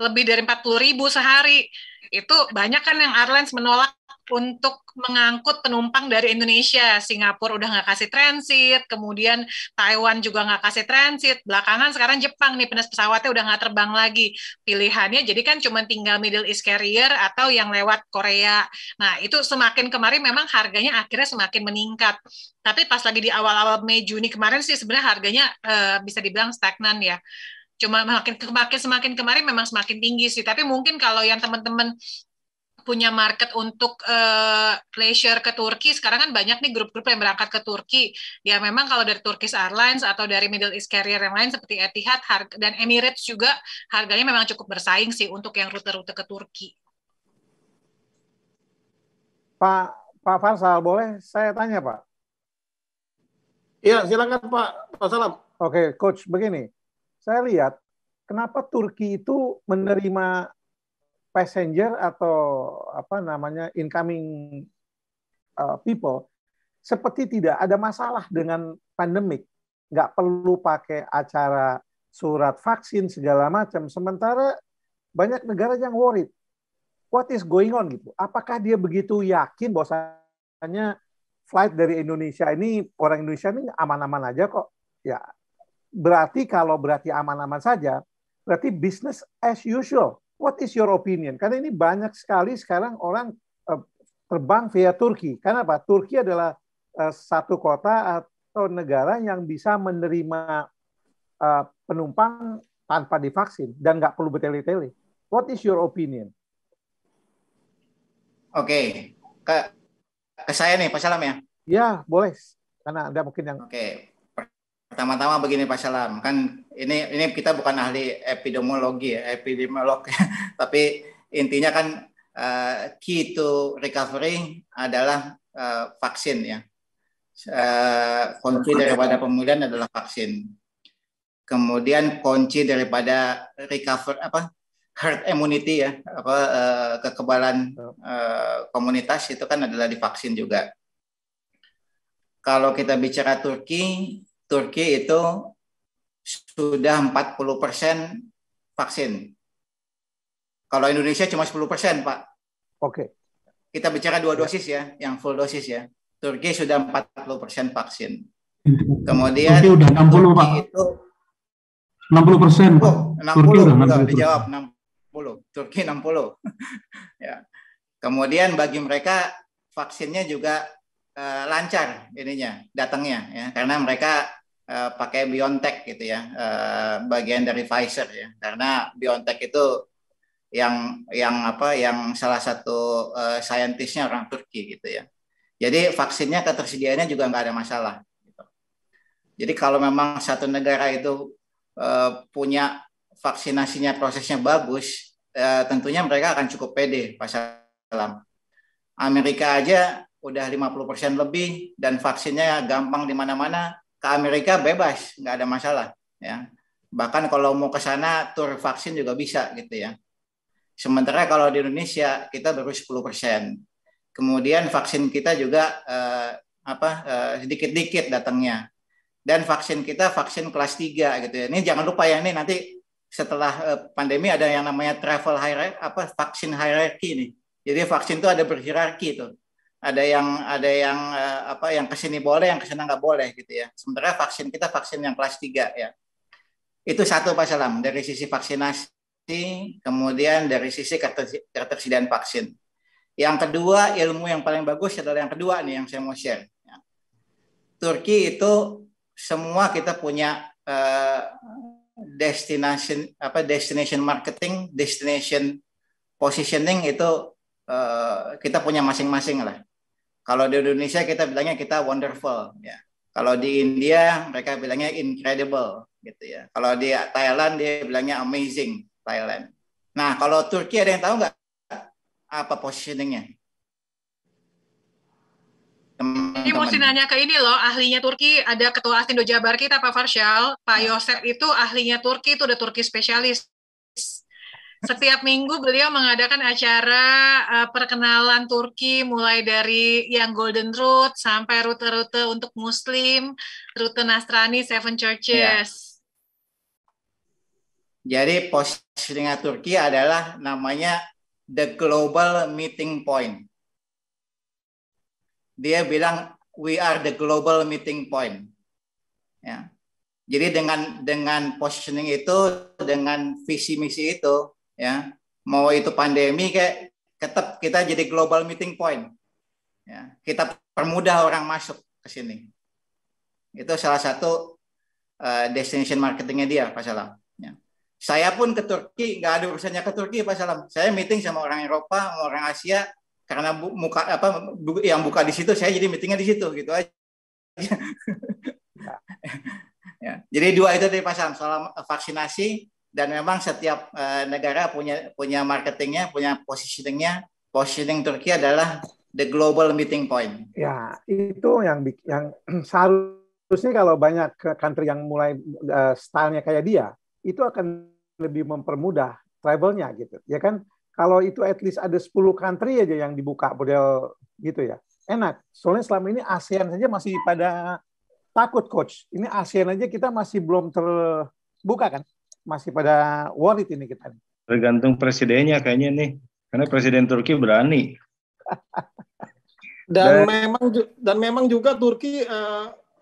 lebih dari 40.000 sehari, itu banyak kan yang airlines menolak untuk mengangkut penumpang dari Indonesia. Singapura udah nggak kasih transit, kemudian Taiwan juga nggak kasih transit. Belakangan sekarang Jepang nih pesawatnya udah nggak terbang lagi. Pilihannya jadi kan cuma tinggal Middle East Carrier atau yang lewat Korea. Nah itu semakin kemarin memang harganya akhirnya semakin meningkat. Tapi pas lagi di awal-awal Mei Juni kemarin sih sebenarnya harganya bisa dibilang stagnan ya. Cuma semakin kemarin memang semakin tinggi sih. Tapi mungkin kalau yang teman-teman punya market untuk leisure ke Turki, sekarang kan banyak nih grup-grup yang berangkat ke Turki. Ya memang kalau dari Turkish Airlines atau dari Middle East Carrier yang lain seperti Etihad dan Emirates juga harganya memang cukup bersaing sih untuk yang rute-rute ke Turki. Pak Farsal, boleh saya tanya Pak? Iya, silakan Pak Salam. Oke, Coach, begini. Saya lihat kenapa Turki itu menerima passenger atau incoming people seperti tidak ada masalah dengan pandemik, nggak perlu pakai acara surat vaksin segala macam. Sementara banyak negara yang worried, what is going on gitu. Apakah dia begitu yakin bahwasanya flight dari Indonesia ini, orang Indonesia ini aman-aman aja kok? Ya, berarti aman-aman saja, berarti business as usual. What is your opinion? Karena ini banyak sekali sekarang orang terbang via Turki. Karena apa? Turki adalah satu kota atau negara yang bisa menerima penumpang tanpa divaksin dan nggak perlu bertele-tele. What is your opinion? Oke, ke saya nih Pak Salam ya. Ya boleh, karena Anda mungkin yang. Oke. Pertama-tama begini Pak Salam, kan ini kita bukan ahli epidemiolog, tapi intinya kan key to recovery adalah vaksin ya. Kunci daripada pemulihan adalah vaksin. Kemudian kunci daripada herd immunity ya, kekebalan komunitas itu kan adalah divaksin juga. Kalau kita bicara Turki itu sudah 40% vaksin. Kalau Indonesia cuma 10%, Pak. Oke. Kita bicara 2 dosis ya, yang full dosis ya. Turki sudah 40% vaksin. Kemudian Turki udah 60, Pak. Itu 60%, Pak. 60 udah dijawab 60. Turki 60. Ya. Kemudian bagi mereka vaksinnya juga lancar ininya, datangnya ya, karena mereka pakai BioNTech gitu ya, bagian dari Pfizer ya, karena BioNTech itu yang salah satu saintisnya orang Turki gitu ya. Jadi vaksinnya ketersediaannya juga nggak ada masalah. Gitu. Jadi kalau memang satu negara itu punya vaksinasinya prosesnya bagus, tentunya mereka akan cukup pede, Pak Salam. Amerika aja udah 50% lebih dan vaksinnya gampang di mana-mana. Ke Amerika bebas, nggak ada masalah. Ya. Bahkan kalau mau ke sana tur vaksin juga bisa gitu ya. Sementara kalau di Indonesia kita baru 10%. Kemudian vaksin kita juga sedikit-dikit datangnya. Dan vaksin kita vaksin kelas 3 gitu ya. Ini jangan lupa ya, ini nanti setelah pandemi ada yang namanya vaksin hierarchy nih. Jadi vaksin itu ada berhierarki tuh. Ada yang kesini boleh, yang kesana nggak boleh gitu ya. Sementara vaksin kita vaksin yang kelas 3 ya. Itu satu Pak Salam dari sisi vaksinasi. Kemudian dari sisi ketersediaan vaksin. Yang kedua, ilmu yang paling bagus adalah yang kedua nih yang saya mau share. Turki itu semua kita punya destination marketing, destination positioning itu kita punya masing-masing lah. Kalau di Indonesia kita bilangnya kita wonderful ya. Kalau di India mereka bilangnya incredible gitu ya. Kalau di Thailand dia bilangnya amazing. Thailand. Nah, kalau Turki ada yang tahu nggak apa positioningnya? Ini mau nanya ke ini loh, ahlinya Turki, ada Ketua Astindo Jabar kita, Pak Farsyal, Pak Yosep itu ahlinya Turki, itu udah Turki spesialis. Setiap minggu beliau mengadakan acara perkenalan Turki, mulai dari yang Golden Route sampai rute-rute untuk Muslim, rute Nasrani, Seven Churches. Jadi positioning Turki adalah namanya the global meeting point. Dia bilang we are the global meeting point. Ya. Jadi dengan positioning itu, dengan visi misi itu, ya mau itu pandemi kayak tetap kita jadi global meeting point. Ya, kita permudah orang masuk ke sini. Itu salah satu destination marketingnya dia, Pak Salam. Ya. Saya pun ke Turki, nggak ada urusannya ke Turki, Pak Salam. Saya meeting sama orang Eropa, sama orang Asia, karena yang buka di situ, saya jadi meetingnya di situ, gitu aja. Ya. Jadi dua itu dari Pak Salam, soal vaksinasi, dan memang setiap negara punya marketingnya, punya positioningnya. Positioning Turki adalah the global meeting point. Ya, itu yang seharusnya kalau banyak country yang mulai stylenya kayak dia, itu akan lebih mempermudah travelnya gitu. Ya kan, kalau itu at least ada 10 country aja yang dibuka model gitu ya. Enak. Soalnya selama ini ASEAN saja masih pada takut, Coach. Ini ASEAN aja kita masih belum terbuka kan. Masih pada worried ini kita. Tergantung presidennya kayaknya nih. Karena Presiden Turki berani. Dan memang juga Turki,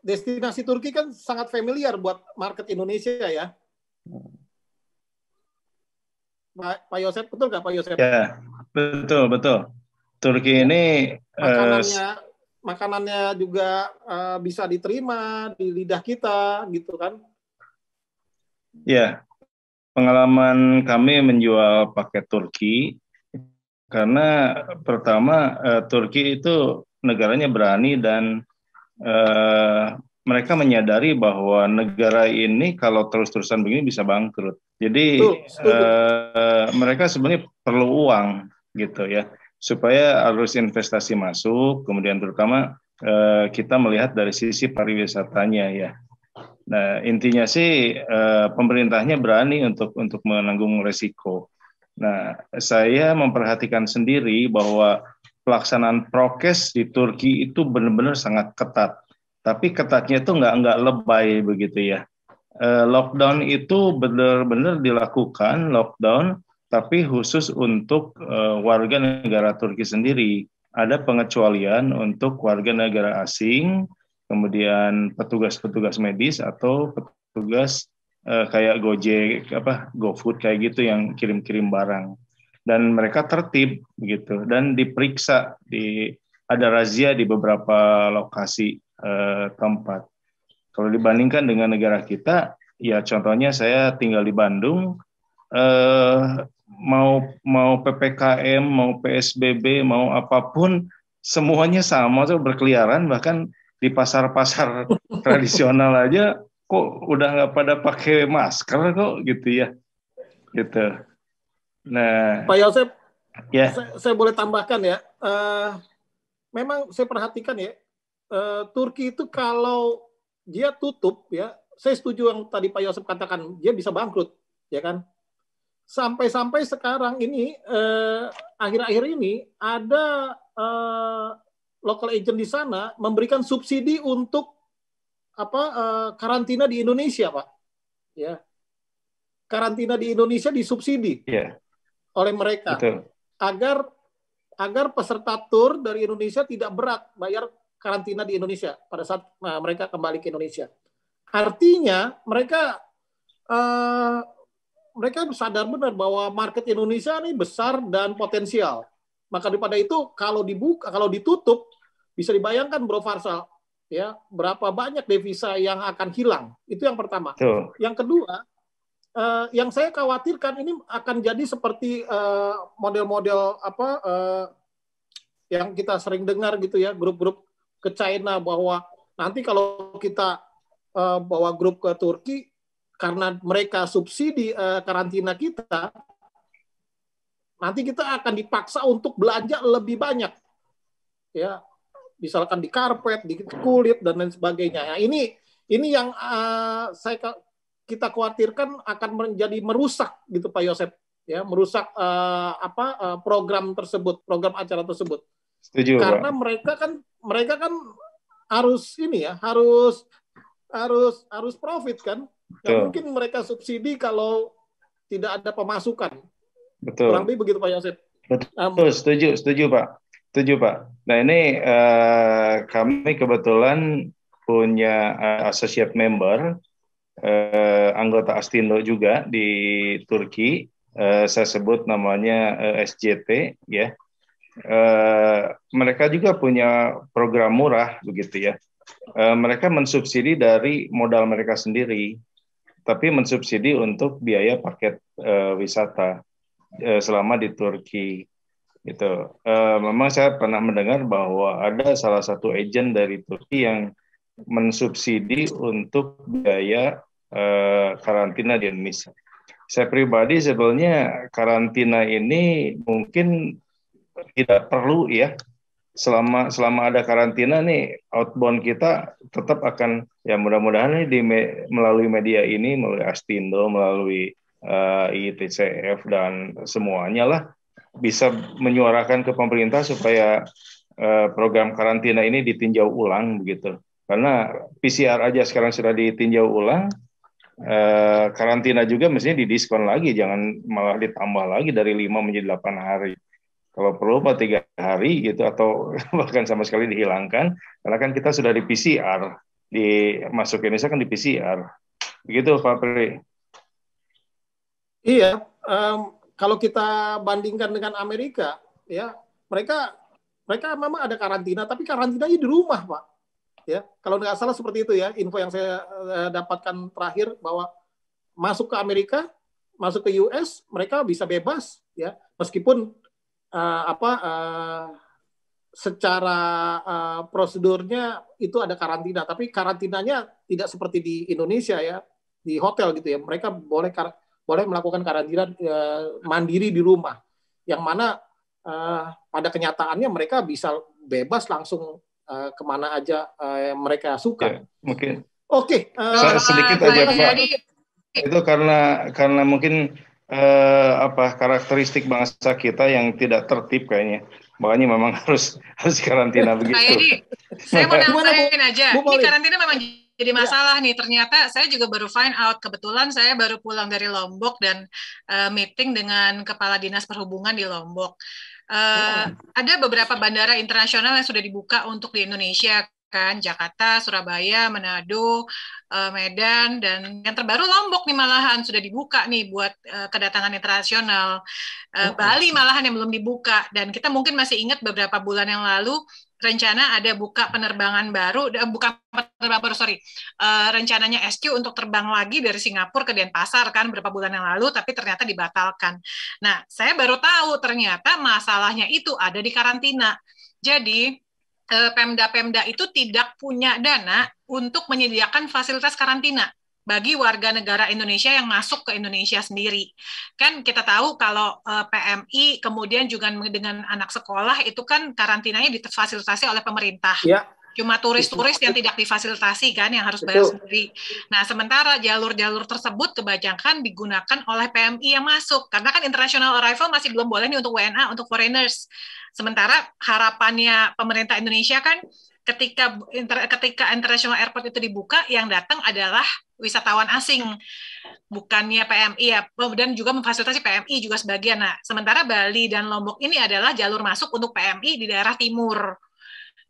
destinasi Turki kan sangat familiar buat market Indonesia ya. Pak Yosep, betul nggak Pak Yosep? Ya, betul. Turki ini makanannya juga bisa diterima di lidah kita, gitu kan? Ya, pengalaman kami menjual paket Turki karena pertama Turki itu negaranya berani dan mereka menyadari bahwa negara ini kalau terus-terusan begini bisa bangkrut. Jadi mereka sebenarnya perlu uang gitu ya, supaya arus investasi masuk, kemudian terutama kita melihat dari sisi pariwisatanya ya. Nah intinya sih pemerintahnya berani untuk menanggung resiko. Nah saya memperhatikan sendiri bahwa pelaksanaan prokes di Turki itu benar-benar sangat ketat. Tapi ketatnya itu nggak lebay begitu ya. Lockdown itu benar-benar dilakukan lockdown, tapi khusus untuk warga negara Turki sendiri. Ada pengecualian untuk warga negara asing, kemudian petugas-petugas medis atau petugas kayak Gojek, GoFood kayak gitu yang kirim-kirim barang. Dan mereka tertib gitu dan diperiksa, ada razia di beberapa lokasi tempat. Kalau dibandingkan dengan negara kita, ya contohnya saya tinggal di Bandung, mau PPKM, mau PSBB, mau apapun, semuanya sama tuh berkeliaran, bahkan di pasar-pasar tradisional aja kok udah nggak pada pakai masker kok gitu ya, gitu. Nah, Pak Yosef, ya, saya boleh tambahkan ya. Memang saya perhatikan ya, Turki itu kalau dia tutup ya, saya setuju yang tadi Pak Yosef katakan, dia bisa bangkrut, ya kan? Sampai-sampai sekarang ini akhir-akhir ini ada local agent di sana memberikan subsidi untuk karantina di Indonesia, Pak. Ya, karantina di Indonesia disubsidi oleh mereka. Betul. agar peserta tur dari Indonesia tidak berat bayar karantina di Indonesia pada saat mereka kembali ke Indonesia. Artinya mereka sadar benar bahwa market Indonesia ini besar dan potensial. Maka daripada itu kalau ditutup, bisa dibayangkan Bro Farsal, ya, berapa banyak devisa yang akan hilang. Itu yang pertama. Yang kedua, yang saya khawatirkan ini akan jadi seperti model-model yang kita sering dengar gitu ya, grup-grup ke China, bahwa nanti kalau kita bawa grup ke Turki, karena mereka subsidi karantina kita, nanti kita akan dipaksa untuk belanja lebih banyak, ya, misalkan di karpet, di kulit dan lain sebagainya. Nah, ini yang kita khawatirkan akan menjadi merusak gitu Pak Yosef, ya, merusak program tersebut, program acara tersebut. Setuju, karena Pak. mereka kan harus ini ya, harus profit kan. Nggak mungkin mereka subsidi kalau tidak ada pemasukan. Betul. Kurang lebih begitu Pak Yosef. Betul, setuju Pak. Nah ini kami kebetulan punya associate member, anggota Astindo juga di Turki. Saya sebut namanya SJT, ya. Mereka juga punya program murah begitu ya. Mereka mensubsidi dari modal mereka sendiri, tapi mensubsidi untuk biaya paket wisata selama di Turki. Gitu. Memang saya pernah mendengar bahwa ada salah satu agen dari Turki yang mensubsidi untuk biaya karantina di Indonesia. Saya pribadi sebenarnya karantina ini mungkin tidak perlu ya. Selama ada karantina nih, outbound kita tetap akan, ya mudah-mudahan nih melalui media ini, melalui Astindo, melalui ITCF dan semuanya lah, bisa menyuarakan ke pemerintah supaya program karantina ini ditinjau ulang begitu. Karena PCR aja sekarang sudah ditinjau ulang, karantina juga mestinya didiskon lagi, jangan malah ditambah lagi dari 5 menjadi 8 hari. Kalau perlu 3 hari gitu, atau bahkan sama sekali dihilangkan, karena kan kita sudah di PCR, masuk ke Indonesia kan di PCR. Begitu Pak Pri. Iya, kalau kita bandingkan dengan Amerika, ya, mereka memang ada karantina, tapi karantinanya di rumah, Pak. Ya, kalau nggak salah seperti itu ya, info yang saya dapatkan terakhir, bahwa masuk ke Amerika, masuk ke US, mereka bisa bebas, ya, meskipun secara prosedurnya itu ada karantina, tapi karantinanya tidak seperti di Indonesia ya, di hotel gitu ya. Mereka boleh melakukan karantina mandiri di rumah, yang mana pada kenyataannya mereka bisa bebas langsung kemana aja mereka suka. Ya, mungkin. Oke. Sedikit aja Pak. Itu karena mungkin karakteristik bangsa kita yang tidak tertib kayaknya, makanya memang harus karantina begitu. Saya mau nambahin aja, ini karantina memang jadi masalah nih. Ternyata saya juga baru find out, kebetulan saya baru pulang dari Lombok dan meeting dengan Kepala Dinas Perhubungan di Lombok. Ada beberapa bandara internasional yang sudah dibuka untuk di Indonesia, kan, Jakarta, Surabaya, Manado, Medan, dan yang terbaru Lombok nih malahan sudah dibuka nih buat kedatangan internasional. Bali malahan yang belum dibuka, dan kita mungkin masih ingat beberapa bulan yang lalu rencana ada buka penerbangan baru, bukan penerbangan baru, sorry, rencananya SQ untuk terbang lagi dari Singapura ke Denpasar kan beberapa bulan yang lalu, tapi ternyata dibatalkan. Nah, saya baru tahu ternyata masalahnya itu ada di karantina. Jadi Pemda-Pemda itu tidak punya dana untuk menyediakan fasilitas karantina bagi warga negara Indonesia yang masuk ke Indonesia sendiri. Kan kita tahu kalau PMI kemudian juga dengan anak sekolah itu kan karantinanya difasilitasi oleh pemerintah. Ya. Cuma turis-turis yang tidak difasilitasi kan yang harus bayar sendiri. Nah, sementara jalur-jalur tersebut kebanyakan digunakan oleh PMI yang masuk. Karena kan international arrival masih belum boleh nih untuk WNA, untuk foreigners. Sementara harapannya pemerintah Indonesia kan ketika international airport itu dibuka, yang datang adalah wisatawan asing, bukannya PMI ya, dan juga memfasilitasi PMI juga sebagian. Nah, sementara Bali dan Lombok ini adalah jalur masuk untuk PMI di daerah timur.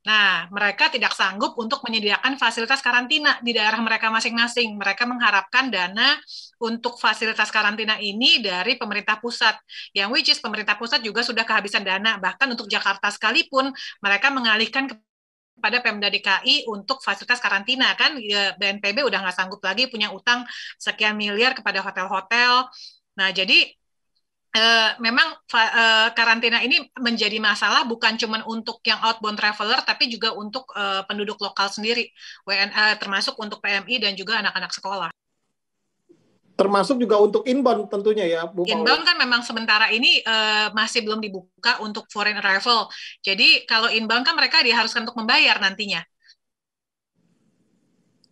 Nah, mereka tidak sanggup untuk menyediakan fasilitas karantina di daerah mereka masing-masing. Mereka mengharapkan dana untuk fasilitas karantina ini dari pemerintah pusat, yang which is pemerintah pusat juga sudah kehabisan dana. Bahkan untuk Jakarta sekalipun, mereka mengalihkan kepada Pemda DKI untuk fasilitas karantina. Kan BNPB udah nggak sanggup lagi, punya utang sekian miliar kepada hotel-hotel. Nah, jadi memang karantina ini menjadi masalah bukan cuma untuk yang outbound traveler, tapi juga untuk penduduk lokal sendiri, WNA, termasuk untuk PMI dan juga anak-anak sekolah. Termasuk juga untuk inbound tentunya ya, Bu. Inbound kan memang sementara ini masih belum dibuka untuk foreign arrival. Jadi kalau inbound kan mereka diharuskan untuk membayar nantinya.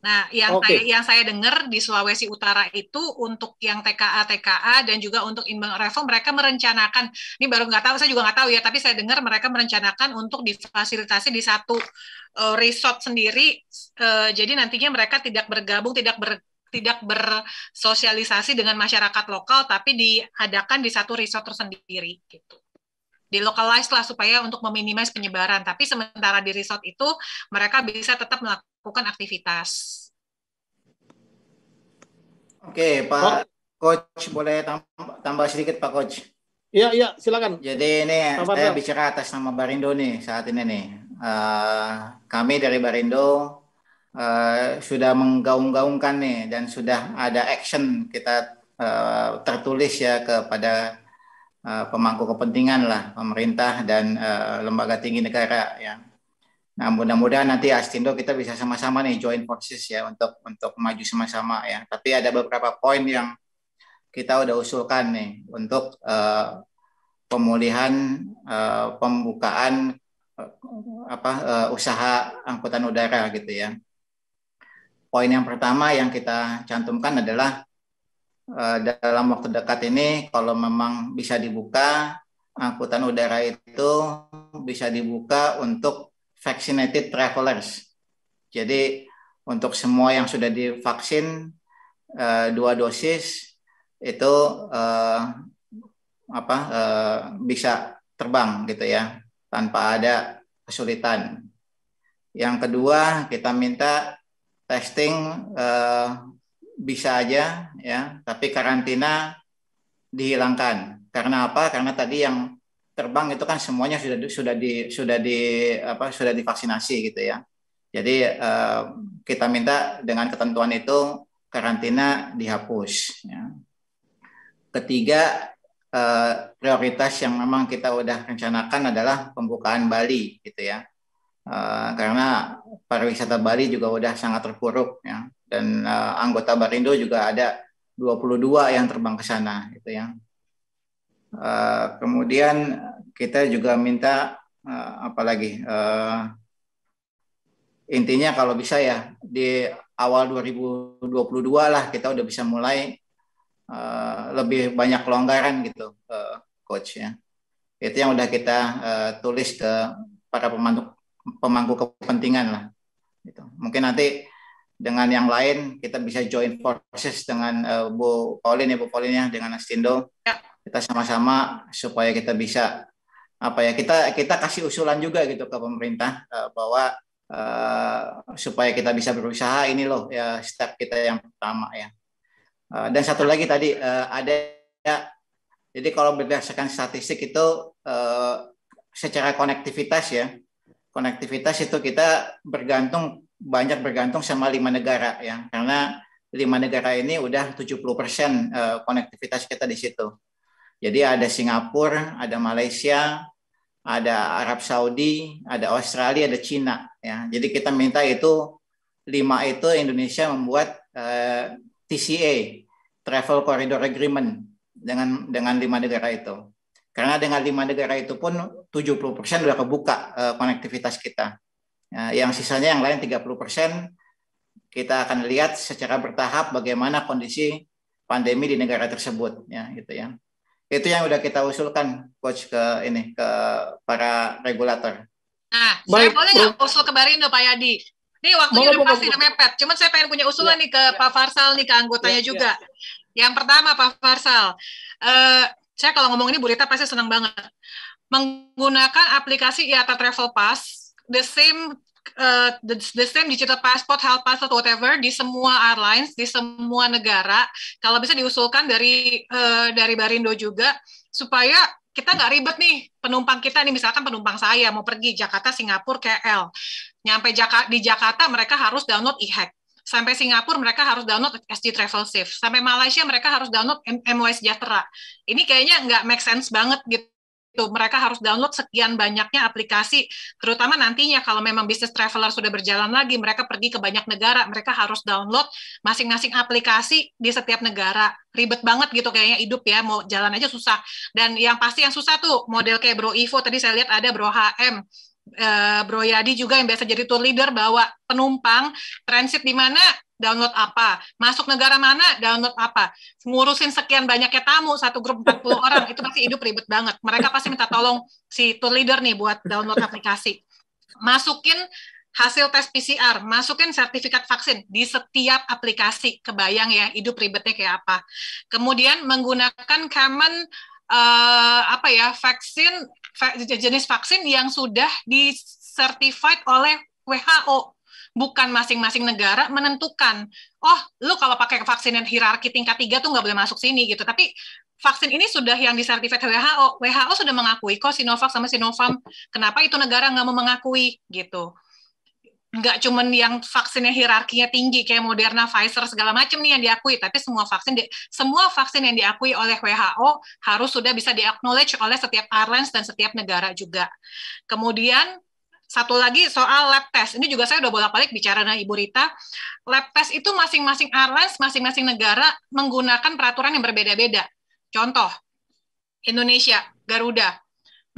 Nah, yang saya dengar di Sulawesi Utara itu untuk yang TKA dan juga untuk inbound arrival mereka merencanakan, ini baru nggak tahu, saya juga nggak tahu ya, tapi saya dengar mereka merencanakan untuk difasilitasi di satu resort sendiri. Jadi nantinya mereka tidak bergabung, tidak bersosialisasi dengan masyarakat lokal, tapi diadakan di satu resort tersendiri gitu. Di-localize lah supaya untuk meminimais penyebaran. Tapi sementara di resort itu mereka bisa tetap melakukan aktivitas. Oke, Pak Coach, boleh tambah sedikit Pak Coach? Iya, silakan. Jadi ini saya bicara atas nama Barindo nih saat ini nih. Kami dari Barindo sudah menggaung-gaungkan nih dan sudah ada action kita tertulis ya kepada pemangku kepentingan lah, pemerintah dan lembaga tinggi negara ya. Nah, mudah-mudahan nanti Astindo kita bisa sama-sama nih join forces ya untuk maju sama-sama ya. Tapi ada beberapa poin yang kita udah usulkan nih untuk pemulihan pembukaan usaha angkutan udara gitu ya. Poin yang pertama yang kita cantumkan adalah dalam waktu dekat ini kalau memang bisa dibuka, angkutan udara itu bisa dibuka untuk vaccinated travelers. Jadi untuk semua yang sudah divaksin 2 dosis itu bisa terbang gitu ya tanpa ada kesulitan. Yang kedua kita minta testing bisa aja ya, tapi karantina dihilangkan. Karena apa? Karena tadi yang terbang itu kan semuanya sudah divaksinasi gitu ya. Jadi kita minta dengan ketentuan itu karantina dihapus. Ya. Ketiga, prioritas yang memang kita udah rencanakan adalah pembukaan Bali gitu ya. Karena pariwisata Bali juga udah sangat terpuruk ya. Dan anggota Barindo juga ada 22 yang terbang ke sana gitu ya. Kemudian kita juga minta intinya kalau bisa ya di awal 2022 lah kita udah bisa mulai lebih banyak kelonggaran gitu, Coach ya. Itu yang udah kita tulis ke para pemangku kepentingan lah. Gitu. Mungkin nanti dengan yang lain kita bisa join forces dengan Bu Pauline ya, dengan Astindo. Ya. Kita sama-sama supaya kita bisa kita kasih usulan juga gitu ke pemerintah bahwa supaya kita bisa berusaha. Ini loh ya step kita yang pertama ya. Dan satu lagi tadi ada ya, jadi kalau berdasarkan statistik itu secara konektivitas ya, konektivitas itu kita banyak bergantung sama 5 negara ya, karena 5 negara ini udah 70% konektivitas kita di situ. Jadi ada Singapura, ada Malaysia, ada Arab Saudi, ada Australia, ada Cina ya. Jadi kita minta itu 5 itu Indonesia membuat TCA, Travel Corridor Agreement dengan 5 negara itu. Karena dengan 5 negara itu pun 70% sudah kebuka konektivitas kita. Yang sisanya yang lain 30%, kita akan lihat secara bertahap bagaimana kondisi pandemi di negara tersebut ya gitu ya. Itu yang udah kita usulkan Coach ke para regulator. Nah, saya boleh nggak usul ke Barindo Pak Yadi? Ini waktunya udah pasti udah mepet. Cuman saya pengen punya usulan nih ke Pak Farsal nih, ke anggotanya juga. Yang pertama Pak Farsal, saya kalau ngomong ini Bu Rita pasti senang banget. Menggunakan aplikasi IATA Travel Pass, the same digital passport, health passport, whatever, di semua airlines, di semua negara. Kalau bisa diusulkan dari Barindo juga, supaya kita nggak ribet nih, penumpang kita nih, misalkan penumpang saya mau pergi Jakarta, Singapura, KL. Nyampe di Jakarta mereka harus download e-hack. Sampai Singapura mereka harus download SG Travel Safe. Sampai Malaysia mereka harus download MY Sejahtera. Ini kayaknya nggak make sense banget gitu. Mereka harus download sekian banyaknya aplikasi, terutama nantinya kalau memang bisnis traveler sudah berjalan lagi, mereka pergi ke banyak negara, mereka harus download masing-masing aplikasi di setiap negara. Ribet banget gitu kayaknya hidup ya, mau jalan aja susah. Dan yang pasti yang susah tuh model kayak Bro Ivo, tadi saya lihat ada Bro HM, Bro Yadi juga yang biasa jadi tour leader, bawa penumpang transit di mana, download apa, masuk negara mana, download apa, ngurusin sekian banyaknya tamu, satu grup 40 orang, itu pasti hidup ribet banget. Mereka pasti minta tolong si tour leader nih buat download aplikasi. Masukin hasil tes PCR, masukin sertifikat vaksin di setiap aplikasi, kebayang ya hidup ribetnya kayak apa. Kemudian menggunakan common vaksin, jenis vaksin yang sudah disertified oleh WHO. Bukan masing-masing negara menentukan, oh lu kalau pakai vaksin yang hierarki tingkat 3 tuh nggak boleh masuk sini gitu. Tapi vaksin ini sudah yang disertified WHO. WHO sudah mengakui kok Sinovac sama Sinopharm. Kenapa itu negara nggak mau mengakui gitu? Nggak cuman yang vaksinnya hierarkinya tinggi kayak Moderna, Pfizer segala macam nih yang diakui, tapi semua vaksin yang diakui oleh WHO harus sudah bisa di-acknowledge oleh setiap airlines dan setiap negara juga. Kemudian satu lagi soal lab test. Ini juga saya udah bolak-balik bicara dengan Ibu Rita. Lab test itu masing-masing airlines, masing-masing negara menggunakan peraturan yang berbeda-beda. Contoh, Indonesia, Garuda,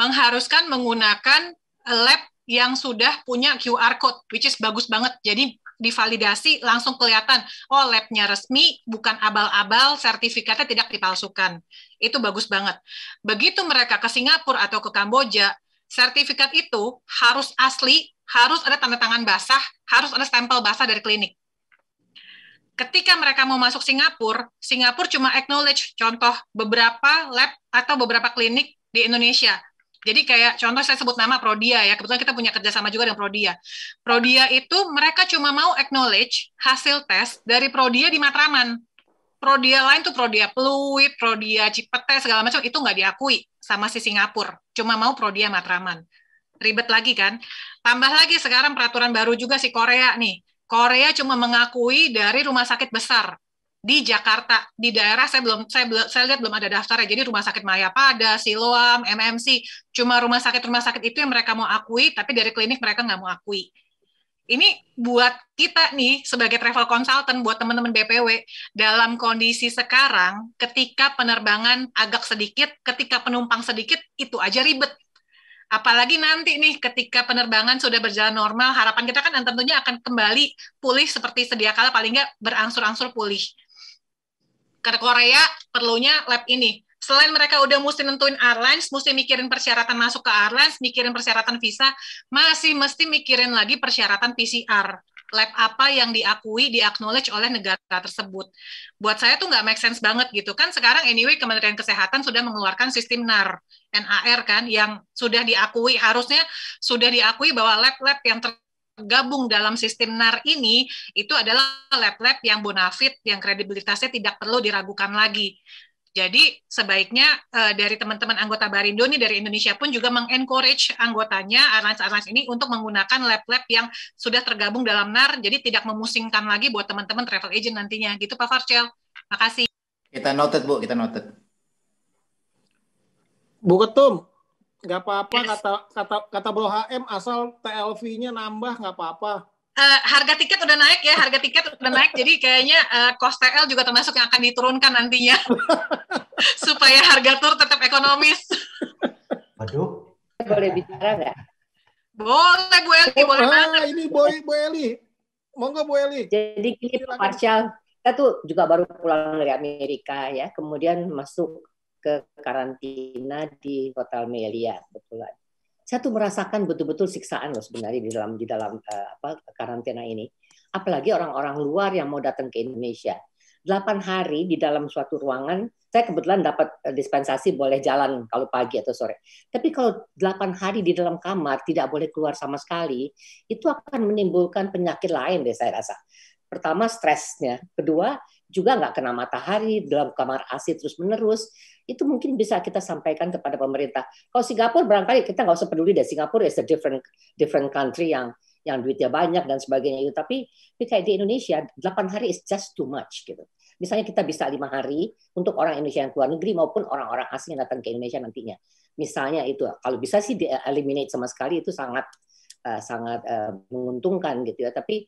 mengharuskan menggunakan lab yang sudah punya QR code, which is bagus banget. Jadi divalidasi langsung kelihatan, oh labnya resmi, bukan abal-abal, sertifikatnya tidak dipalsukan. Itu bagus banget. Begitu mereka ke Singapura atau ke Kamboja, sertifikat itu harus asli, harus ada tanda tangan basah, harus ada stempel basah dari klinik. Ketika mereka mau masuk Singapura, Singapura cuma acknowledge contoh beberapa lab atau beberapa klinik di Indonesia. Jadi kayak contoh saya sebut nama Prodia ya, kebetulan kita punya kerjasama juga dengan Prodia. Prodia itu mereka cuma mau acknowledge hasil tes dari Prodia di Matraman. Prodia lain tuh Prodia Pluit, Prodia Cipete, segala macam, itu nggak diakui sama si Singapura. Cuma mau Prodia Matraman. Ribet lagi kan? Tambah lagi sekarang peraturan baru juga si Korea nih. Korea cuma mengakui dari rumah sakit besar di Jakarta. Di daerah saya lihat belum ada daftarnya. Jadi rumah sakit Mayapada, Siloam, MMC, cuma rumah sakit itu yang mereka mau akui, tapi dari klinik mereka nggak mau akui. Ini buat kita nih sebagai travel consultant, buat teman-teman BPW, dalam kondisi sekarang, ketika penerbangan agak sedikit, ketika penumpang sedikit, itu aja ribet. Apalagi nanti nih, ketika penerbangan sudah berjalan normal, harapan kita kan tentunya akan kembali pulih seperti sedia kala, paling nggak berangsur-angsur pulih. Karena Korea perlunya lab ini. Selain mereka udah mesti nentuin airlines, mesti mikirin persyaratan masuk ke airlines, mikirin persyaratan visa, masih mesti mikirin lagi persyaratan PCR. Lab apa yang diakui, di-acknowledge oleh negara tersebut. Buat saya tuh nggak make sense banget gitu. Kan sekarang anyway Kementerian Kesehatan sudah mengeluarkan sistem NAR kan, yang sudah diakui, harusnya sudah diakui bahwa lab-lab yang tergabung dalam sistem NAR ini itu adalah lab-lab yang bonafit, yang kredibilitasnya tidak perlu diragukan lagi. Jadi sebaiknya dari teman-teman anggota Barindo nih dari Indonesia pun juga mengencourage anggotanya airlines ini untuk menggunakan lab-lab yang sudah tergabung dalam NAR, jadi tidak memusingkan lagi buat teman-teman travel agent nantinya. Gitu Pak Farcel. Makasih. Kita noted Bu, kita noted. Bu Ketum, nggak apa-apa yes. kata Bro HM asal TLV-nya nambah nggak apa-apa. Harga tiket udah naik ya, harga tiket udah naik, jadi kayaknya cost TL juga termasuk yang akan diturunkan nantinya supaya harga tur tetap ekonomis. Aduh, boleh bicara nggak? Boleh Bu Eli, boleh banget. Ini Bu Eli, monggo Bu Eli. Jadi gini Pak Marshall, kita tuh juga baru pulang dari Amerika ya, kemudian masuk ke karantina di Hotel Melia kebetulan. Saya tuh merasakan betul-betul siksaan loh sebenarnya di dalam karantina ini. Apalagi orang-orang luar yang mau datang ke Indonesia. 8 hari di dalam suatu ruangan, saya kebetulan dapat dispensasi boleh jalan kalau pagi atau sore. Tapi kalau 8 hari di dalam kamar tidak boleh keluar sama sekali, itu akan menimbulkan penyakit lain deh saya rasa. Pertama stresnya, kedua juga nggak kena matahari dalam kamar AC terus-menerus. Itu mungkin bisa kita sampaikan kepada pemerintah. Kalau Singapura barangkali kita nggak usah peduli deh. Singapura is a different country yang duitnya banyak dan sebagainya itu. Tapi kayak di Indonesia 8 hari is just too much gitu. Misalnya kita bisa 5 hari untuk orang Indonesia yang keluar negeri maupun orang-orang asing yang datang ke Indonesia nantinya. Misalnya itu kalau bisa sih di-eliminate sama sekali itu sangat menguntungkan gitu ya. Tapi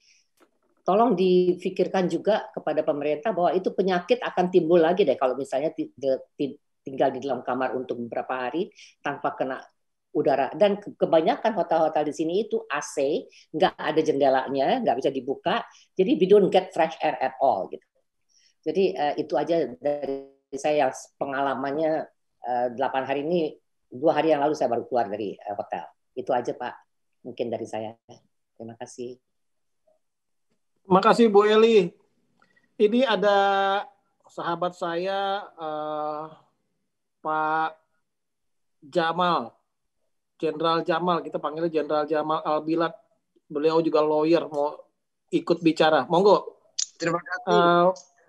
tolong difikirkan juga kepada pemerintah bahwa itu penyakit akan timbul lagi deh kalau misalnya tinggal di dalam kamar untuk beberapa hari tanpa kena udara. Dan kebanyakan hotel-hotel di sini itu AC, nggak ada jendelanya, nggak bisa dibuka, jadi we don't get fresh air at all gitu. Jadi itu aja dari saya yang pengalamannya 8 hari ini, 2 hari yang lalu saya baru keluar dari hotel. Itu aja Pak, mungkin dari saya. Terima kasih. Terima kasih Bu Eli. Ini ada sahabat saya Pak Jamal, Jenderal Jamal, kita panggilnya Jenderal Jamal Albilat. Beliau juga lawyer, mau ikut bicara. Monggo. Terima kasih.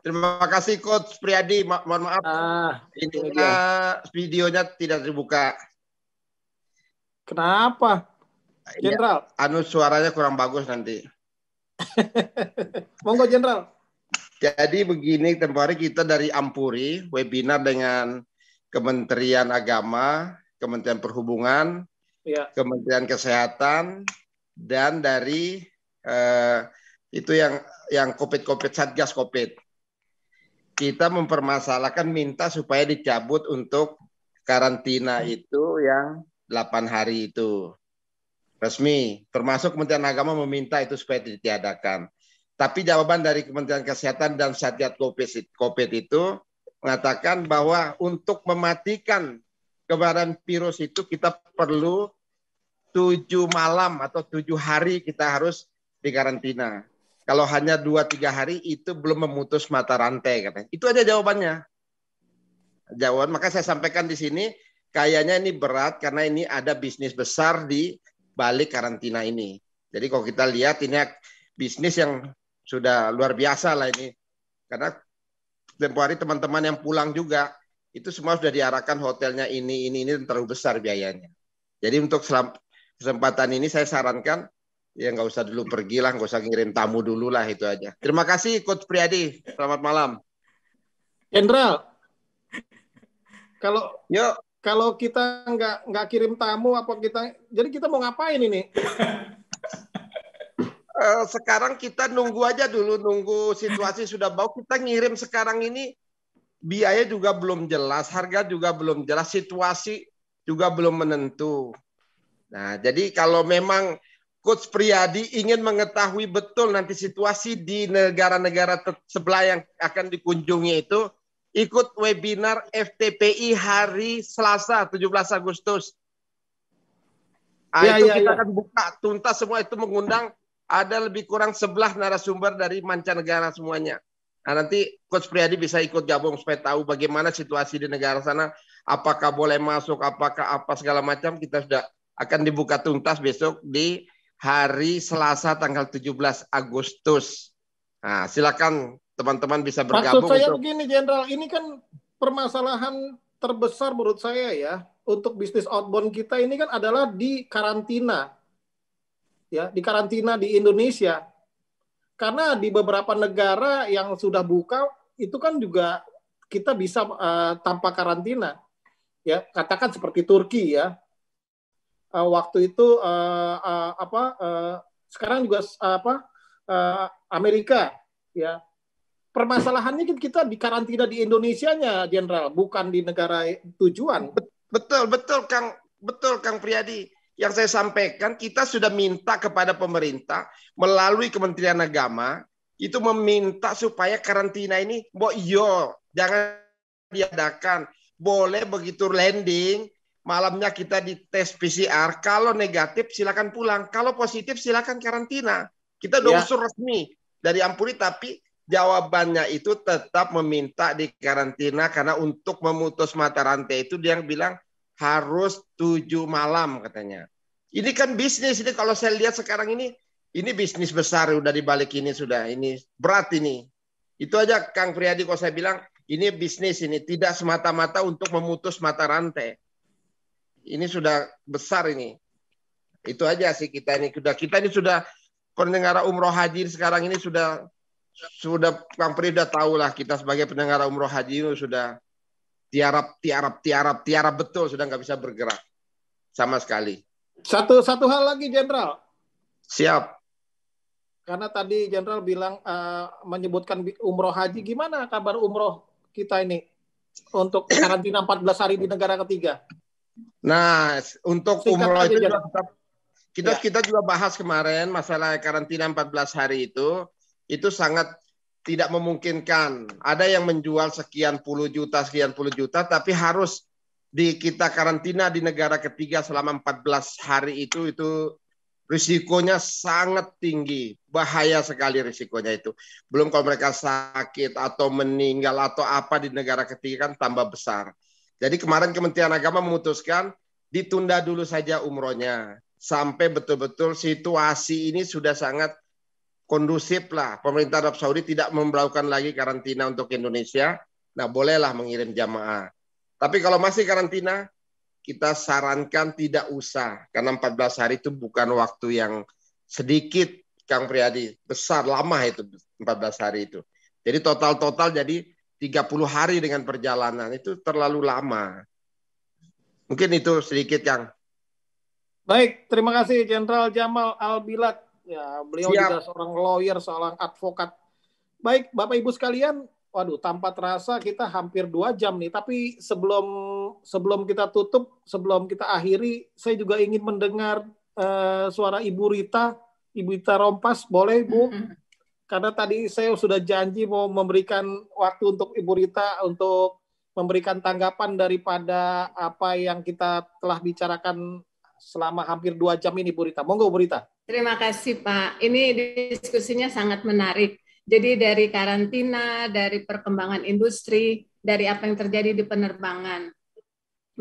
Terima kasih Coach Priadi. Mohon maaf. Ini videonya tidak terbuka. Kenapa? Jenderal? Ya, suaranya kurang bagus nanti. Monggo Jenderal. Jadi begini, tempoh hari kita dari Ampuri webinar dengan Kementerian Agama, Kementerian Perhubungan, ya, Kementerian Kesehatan, dan dari itu yang COVID Satgas COVID. Kita mempermasalahkan minta supaya dicabut untuk karantina itu yang 8 hari itu. Resmi, termasuk Kementerian Agama meminta itu supaya ditiadakan. Tapi jawaban dari Kementerian Kesehatan dan Satgas COVID itu mengatakan bahwa untuk mematikan kebaran virus itu kita perlu 7 malam atau 7 hari kita harus dikarantina. Kalau hanya 2-3 hari itu belum memutus mata rantai katanya. Itu aja jawabannya. Jawaban, maka saya sampaikan di sini kayaknya ini berat karena ini ada bisnis besar di balik karantina ini. Jadi kalau kita lihat ini bisnis yang sudah luar biasa lah ini. Karena tempoh hari teman-teman yang pulang juga itu semua sudah diarahkan hotelnya ini terlalu besar biayanya. Jadi untuk kesempatan ini saya sarankan ya nggak usah dulu pergi lah, nggak usah ngirim tamu dulu lah, itu aja. Terima kasih Coach Priadi. Selamat malam. Jenderal, kalau kita nggak kirim tamu jadi kita mau ngapain ini? Sekarang kita nunggu aja dulu, nunggu situasi sudah baik. Kita ngirim sekarang ini biaya juga belum jelas, harga juga belum jelas, situasi juga belum menentu. Nah, jadi kalau memang Coach Priadi ingin mengetahui betul nanti situasi di negara-negara sebelah yang akan dikunjungi itu, ikut webinar FTPI hari Selasa 17 Agustus. Kita akan buka tuntas semua, itu mengundang ada lebih kurang 11 narasumber dari mancanegara semuanya. Nah, nanti Coach Priadi bisa ikut gabung supaya tahu bagaimana situasi di negara sana, apakah boleh masuk, apakah apa segala macam, kita sudah akan dibuka tuntas besok di hari Selasa tanggal 17 Agustus. Nah, silakan teman-teman bisa bergabung. Maksud saya begini, Jenderal, ini kan permasalahan terbesar menurut saya ya untuk bisnis outbound kita ini kan adalah di karantina, ya, di karantina di Indonesia. Karena di beberapa negara yang sudah buka itu kan juga kita bisa tanpa karantina, ya, katakan seperti Turki ya. Waktu itu sekarang juga Amerika, ya. Permasalahannya kita di karantina di Indonesianya, Jenderal, bukan di negara tujuan. Betul Kang Priyadi. Yang saya sampaikan, kita sudah minta kepada pemerintah melalui Kementerian Agama itu meminta supaya karantina ini jangan diadakan. Boleh begitu landing, malamnya kita dites PCR, kalau negatif silakan pulang, kalau positif silakan karantina. Kita udah usul resmi dari Ampuri, tapi jawabannya itu tetap meminta di karantina karena untuk memutus mata rantai itu dia bilang harus 7 malam katanya. Ini kan bisnis, ini kalau saya lihat sekarang ini bisnis besar udah dibalik ini sudah, ini berat ini. Itu aja Kang Priyadi kalau saya bilang ini bisnis, ini tidak semata-mata untuk memutus mata rantai. Ini sudah besar ini. Itu aja sih kita ini sudah penyelenggara umroh haji sekarang ini sudah Kang Pri udah tahu lah, kita sebagai penyelenggara umroh haji itu sudah tiarap betul, sudah nggak bisa bergerak sama sekali. Satu hal lagi, Jenderal. Siap. Karena tadi Jenderal bilang menyebutkan umroh haji, gimana kabar umroh kita ini untuk karantina 14 hari di negara ketiga? Nah, untuk umroh itu kita juga bahas kemarin masalah karantina 14 hari itu sangat tidak memungkinkan. Ada yang menjual sekian puluh juta, tapi harus kita karantina di negara ketiga selama 14 hari itu risikonya sangat tinggi. Bahaya sekali risikonya itu. Belum kalau mereka sakit atau meninggal atau apa di negara ketiga kan tambah besar. Jadi kemarin Kementerian Agama memutuskan ditunda dulu saja umrohnya. Sampai betul-betul situasi ini sudah sangat kondusif lah. Pemerintah Arab Saudi tidak memberlakukan lagi karantina untuk Indonesia. Nah, bolehlah mengirim jamaah. Tapi kalau masih karantina, kita sarankan tidak usah. Karena 14 hari itu bukan waktu yang sedikit, Kang Priyadi. Besar, lama itu 14 hari itu. Jadi total jadi 30 hari dengan perjalanan. Itu terlalu lama. Mungkin itu sedikit, Kang. Baik, terima kasih Jenderal Jamal Al-Bilad. Ya, beliau juga seorang lawyer, seorang advokat. Baik, Bapak Ibu sekalian, waduh, tanpa terasa kita hampir 2 jam nih. Tapi sebelum kita tutup, sebelum kita akhiri, saya juga ingin mendengar suara Ibu Rita Rompas. Boleh, Bu? Karena tadi saya sudah janji mau memberikan waktu untuk Ibu Rita untuk memberikan tanggapan daripada apa yang kita telah bicarakan selama hampir 2 jam ini, Bu Rita. Monggo, Bu Rita. Terima kasih, Pak. Ini diskusinya sangat menarik. Jadi dari karantina, dari perkembangan industri, dari apa yang terjadi di penerbangan.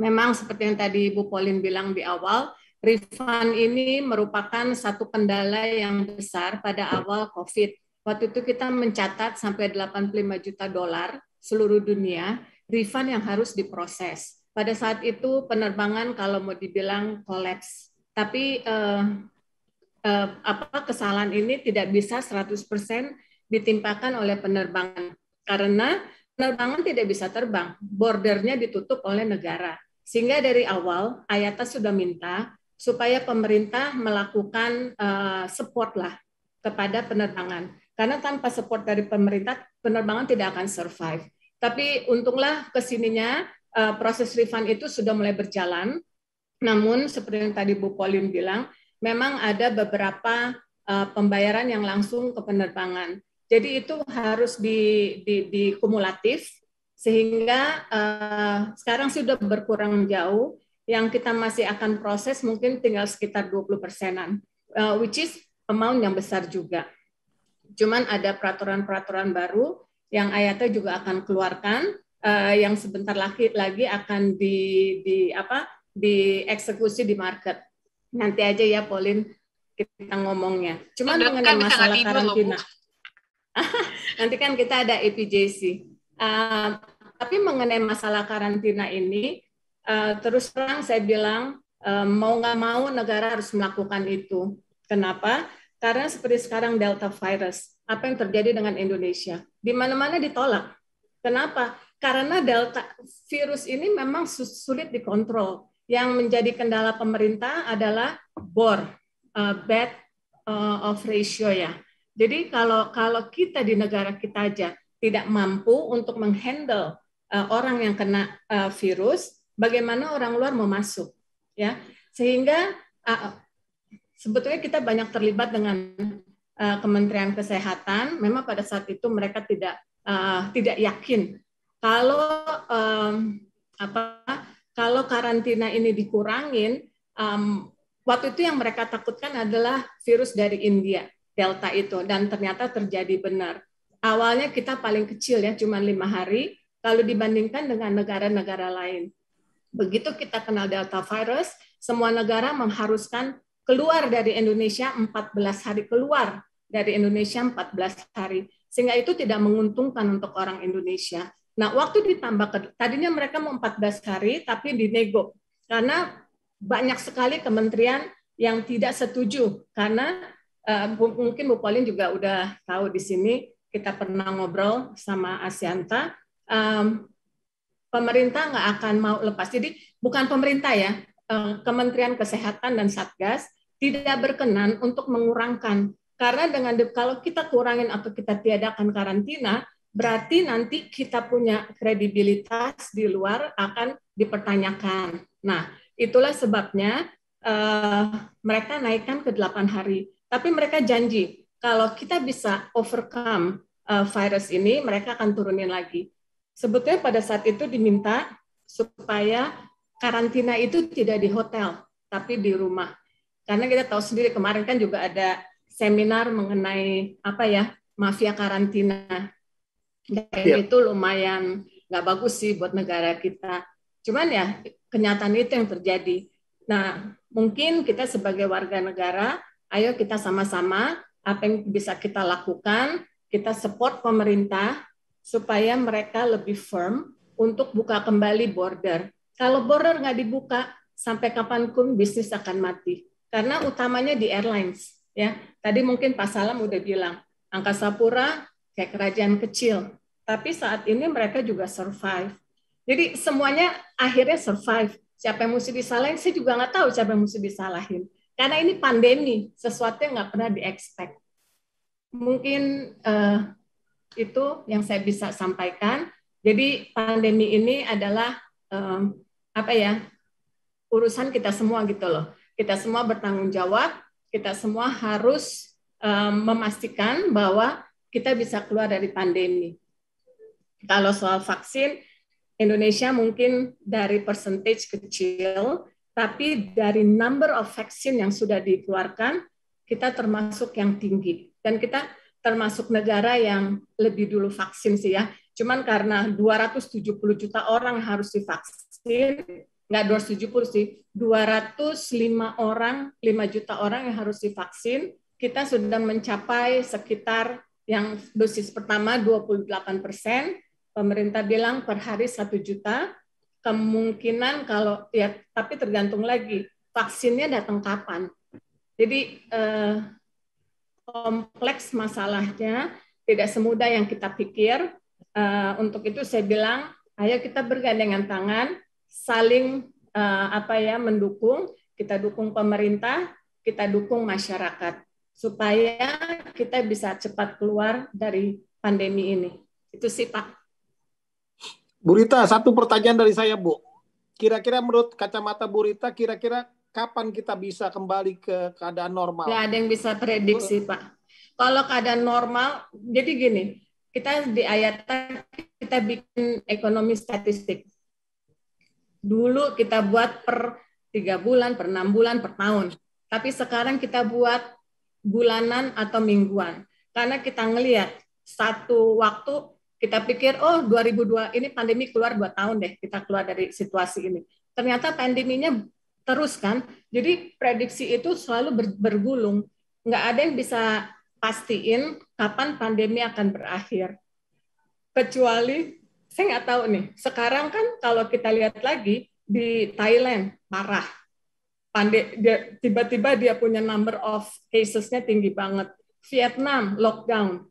Memang seperti yang tadi Bu Pauline bilang di awal, refund ini merupakan satu kendala yang besar pada awal COVID. Waktu itu kita mencatat sampai 85 juta dolar seluruh dunia, refund yang harus diproses. Pada saat itu penerbangan kalau mau dibilang kolaps. Tapi kesalahan ini tidak bisa 100% ditimpakan oleh penerbangan karena penerbangan tidak bisa terbang, bordernya ditutup oleh negara. Sehingga dari awal IATA sudah minta supaya pemerintah melakukan support lah kepada penerbangan. Karena tanpa support dari pemerintah, penerbangan tidak akan survive. Tapi untunglah kesininya proses refund itu sudah mulai berjalan. Namun seperti yang tadi Bu Pauline bilang, memang ada beberapa pembayaran yang langsung ke penerbangan. Jadi itu harus dikumulatif, sehingga sekarang sudah berkurang jauh. Yang kita masih akan proses mungkin tinggal sekitar 20%-an, which is amount yang besar juga. Cuman ada peraturan-peraturan baru yang IATA juga akan keluarkan, yang sebentar lagi akan dieksekusi di market. Nanti aja ya, Pauline. kita ngomongnya. Cuma mengenai masalah karantina. Nanti kan kita ada EPJC. Tapi mengenai masalah karantina ini, terus terang saya bilang, mau nggak mau negara harus melakukan itu. Kenapa? Karena seperti sekarang Delta virus, apa yang terjadi dengan Indonesia? Di mana-mana ditolak. Kenapa? Karena Delta virus ini memang sulit dikontrol. Yang menjadi kendala pemerintah adalah BOR, bed of ratio ya. Jadi kalau kita di negara kita aja tidak mampu untuk menghandle orang yang kena virus, bagaimana orang luar mau masuk, ya? Sehingga sebetulnya kita banyak terlibat dengan Kementerian Kesehatan. Memang pada saat itu mereka tidak yakin kalau karantina ini dikurangin. Waktu itu yang mereka takutkan adalah virus dari India, Delta itu, dan ternyata terjadi benar. Awalnya kita paling kecil ya, cuma 5 hari, kalau dibandingkan dengan negara-negara lain. Begitu kita kenal Delta virus, semua negara mengharuskan keluar dari Indonesia 14 hari, keluar dari Indonesia 14 hari. Sehingga itu tidak menguntungkan untuk orang Indonesia. Nah, waktu ditambah, tadinya mereka mau 14 hari, tapi dinego. Karena banyak sekali kementerian yang tidak setuju. Karena mungkin Bu Pauline juga udah tahu di sini, kita pernah ngobrol sama Asyanta, pemerintah nggak akan mau lepas. Jadi bukan pemerintah ya, Kementerian Kesehatan dan Satgas tidak berkenan untuk mengurangkan. Karena kalau kita kurangin atau kita tiadakan karantina, berarti nanti kita punya kredibilitas di luar akan dipertanyakan. Nah, itulah sebabnya mereka naikkan ke 8 hari. Tapi mereka janji, kalau kita bisa overcome virus ini, mereka akan turunin lagi. Sebetulnya pada saat itu diminta supaya karantina itu tidak di hotel, tapi di rumah. Karena kita tahu sendiri kemarin kan juga ada seminar mengenai mafia karantina. Dan itu lumayan nggak bagus sih buat negara kita. Cuman ya kenyataan itu yang terjadi. Nah, mungkin kita sebagai warga negara, ayo kita sama-sama apa yang bisa kita lakukan, kita support pemerintah supaya mereka lebih firm untuk buka kembali border. Kalau border nggak dibuka, sampai kapanpun bisnis akan mati. Karena utamanya di airlines. Ya, tadi mungkin Pak Salam udah bilang, Angkasa Pura kayak kerajaan kecil. Tapi saat ini mereka juga survive. Jadi semuanya akhirnya survive. Siapa yang mesti disalahin? Saya juga nggak tahu siapa yang mesti disalahin. Karena ini pandemi, sesuatu yang nggak pernah di-expect. Mungkin itu yang saya bisa sampaikan. Jadi pandemi ini adalah urusan kita semua gitu loh. Kita semua bertanggung jawab. Kita semua harus memastikan bahwa kita bisa keluar dari pandemi. Kalau soal vaksin, Indonesia mungkin dari percentage kecil, tapi dari number of vaksin yang sudah dikeluarkan, kita termasuk yang tinggi. Dan kita termasuk negara yang lebih dulu vaksin sih ya. Cuman karena 270 juta orang harus divaksin, nggak 270 sih, 205 orang, 5 juta orang yang harus divaksin, kita sudah mencapai sekitar yang dosis pertama 28%, pemerintah bilang per hari 1 juta, kemungkinan kalau ya, tapi tergantung lagi vaksinnya datang kapan. Jadi kompleks masalahnya, tidak semudah yang kita pikir. Untuk itu saya bilang, ayo kita bergandengan tangan, saling mendukung. Kita dukung pemerintah, kita dukung masyarakat, supaya kita bisa cepat keluar dari pandemi ini. Itu sih Pak. Bu Rita, satu pertanyaan dari saya, Bu. Kira-kira menurut kacamata Bu Rita, kira-kira kapan kita bisa kembali ke keadaan normal? Nggak ada yang bisa prediksi, Pak. Kalau keadaan normal, jadi gini, kita di ayatnya kita bikin ekonomi statistik. Dulu kita buat per 3 bulan, per 6 bulan, per tahun. Tapi sekarang kita buat bulanan atau mingguan. Karena kita ngelihat satu waktu, kita pikir, oh 2002 ini pandemi keluar 2 tahun deh, kita keluar dari situasi ini. Ternyata pandeminya terus kan. Jadi prediksi itu selalu bergulung. Nggak ada yang bisa pastiin kapan pandemi akan berakhir. Kecuali, saya nggak tahu nih, sekarang kan kalau kita lihat lagi, di Thailand parah. Tiba-tiba dia punya number of cases-nya tinggi banget. Vietnam lockdown.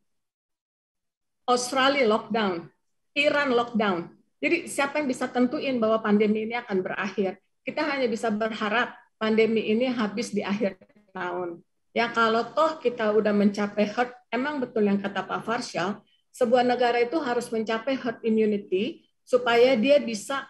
Australia lockdown. Iran lockdown. Jadi siapa yang bisa tentuin bahwa pandemi ini akan berakhir? Kita hanya bisa berharap pandemi ini habis di akhir tahun. Ya kalau toh kita udah mencapai herd, emang betul yang kata Pak Farsyal, sebuah negara itu harus mencapai herd immunity supaya dia bisa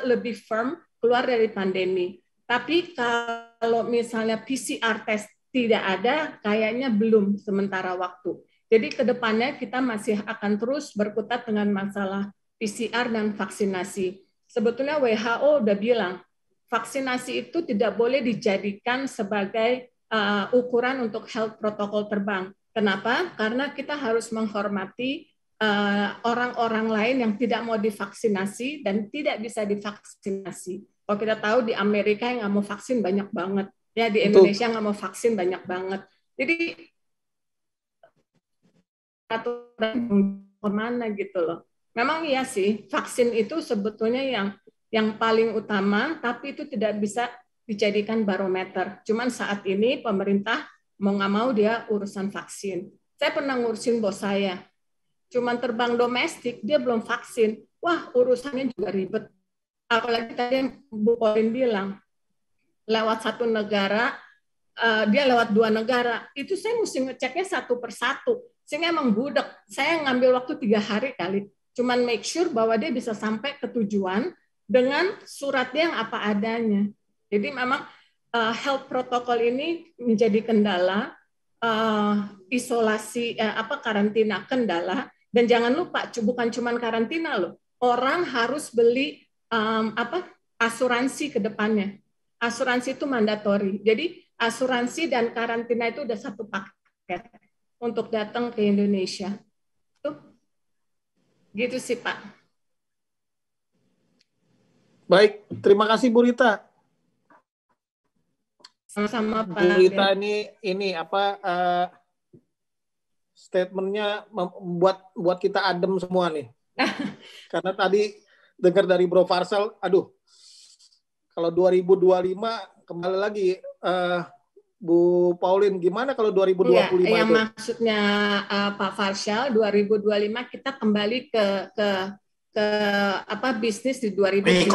lebih firm keluar dari pandemi. Tapi kalau misalnya PCR test tidak ada, kayaknya belum sementara waktu. Jadi ke depannya kita masih akan terus berkutat dengan masalah PCR dan vaksinasi. Sebetulnya WHO udah bilang, vaksinasi itu tidak boleh dijadikan sebagai ukuran untuk health protokol terbang. Kenapa? Karena kita harus menghormati orang-orang lain yang tidak mau divaksinasi dan tidak bisa divaksinasi. Kalau kita tahu di Amerika yang nggak mau vaksin banyak banget, ya di Indonesia nggak mau vaksin banyak banget. Jadi aturan kemana gitu loh. Memang iya sih, vaksin itu sebetulnya yang paling utama, tapi itu tidak bisa dijadikan barometer. Cuman saat ini pemerintah mau nggak mau dia urusan vaksin. Saya pernah ngurusin bos saya. Cuman terbang domestik, dia belum vaksin. Wah, urusannya juga ribet. Apalagi tadi yang Bu Pauline bilang, lewat satu negara, dia lewat dua negara. Itu saya mesti ngeceknya satu persatu. Sehingga emang budek. Saya ngambil waktu 3 hari kali. Cuman make sure bahwa dia bisa sampai ke tujuan dengan suratnya yang apa adanya. Jadi memang health protocol ini menjadi kendala, isolasi, karantina kendala. Dan jangan lupa, bukan cuma karantina loh. Orang harus beli asuransi ke depannya. Asuransi itu mandatori. Jadi asuransi dan karantina itu udah satu paket untuk datang ke Indonesia. Tuh. Gitu sih, Pak. Baik, terima kasih Bu Rita. Sama-sama, Pak. Bu Rita ini statementnya buat kita adem semua nih. Karena tadi dengar dari Bro Farsal, aduh, kalau 2025 kembali lagi Bu Pauline, gimana kalau 2025 ya, yang itu? maksudnya Pak Farsyal 2025 kita kembali ke bisnis di 2019.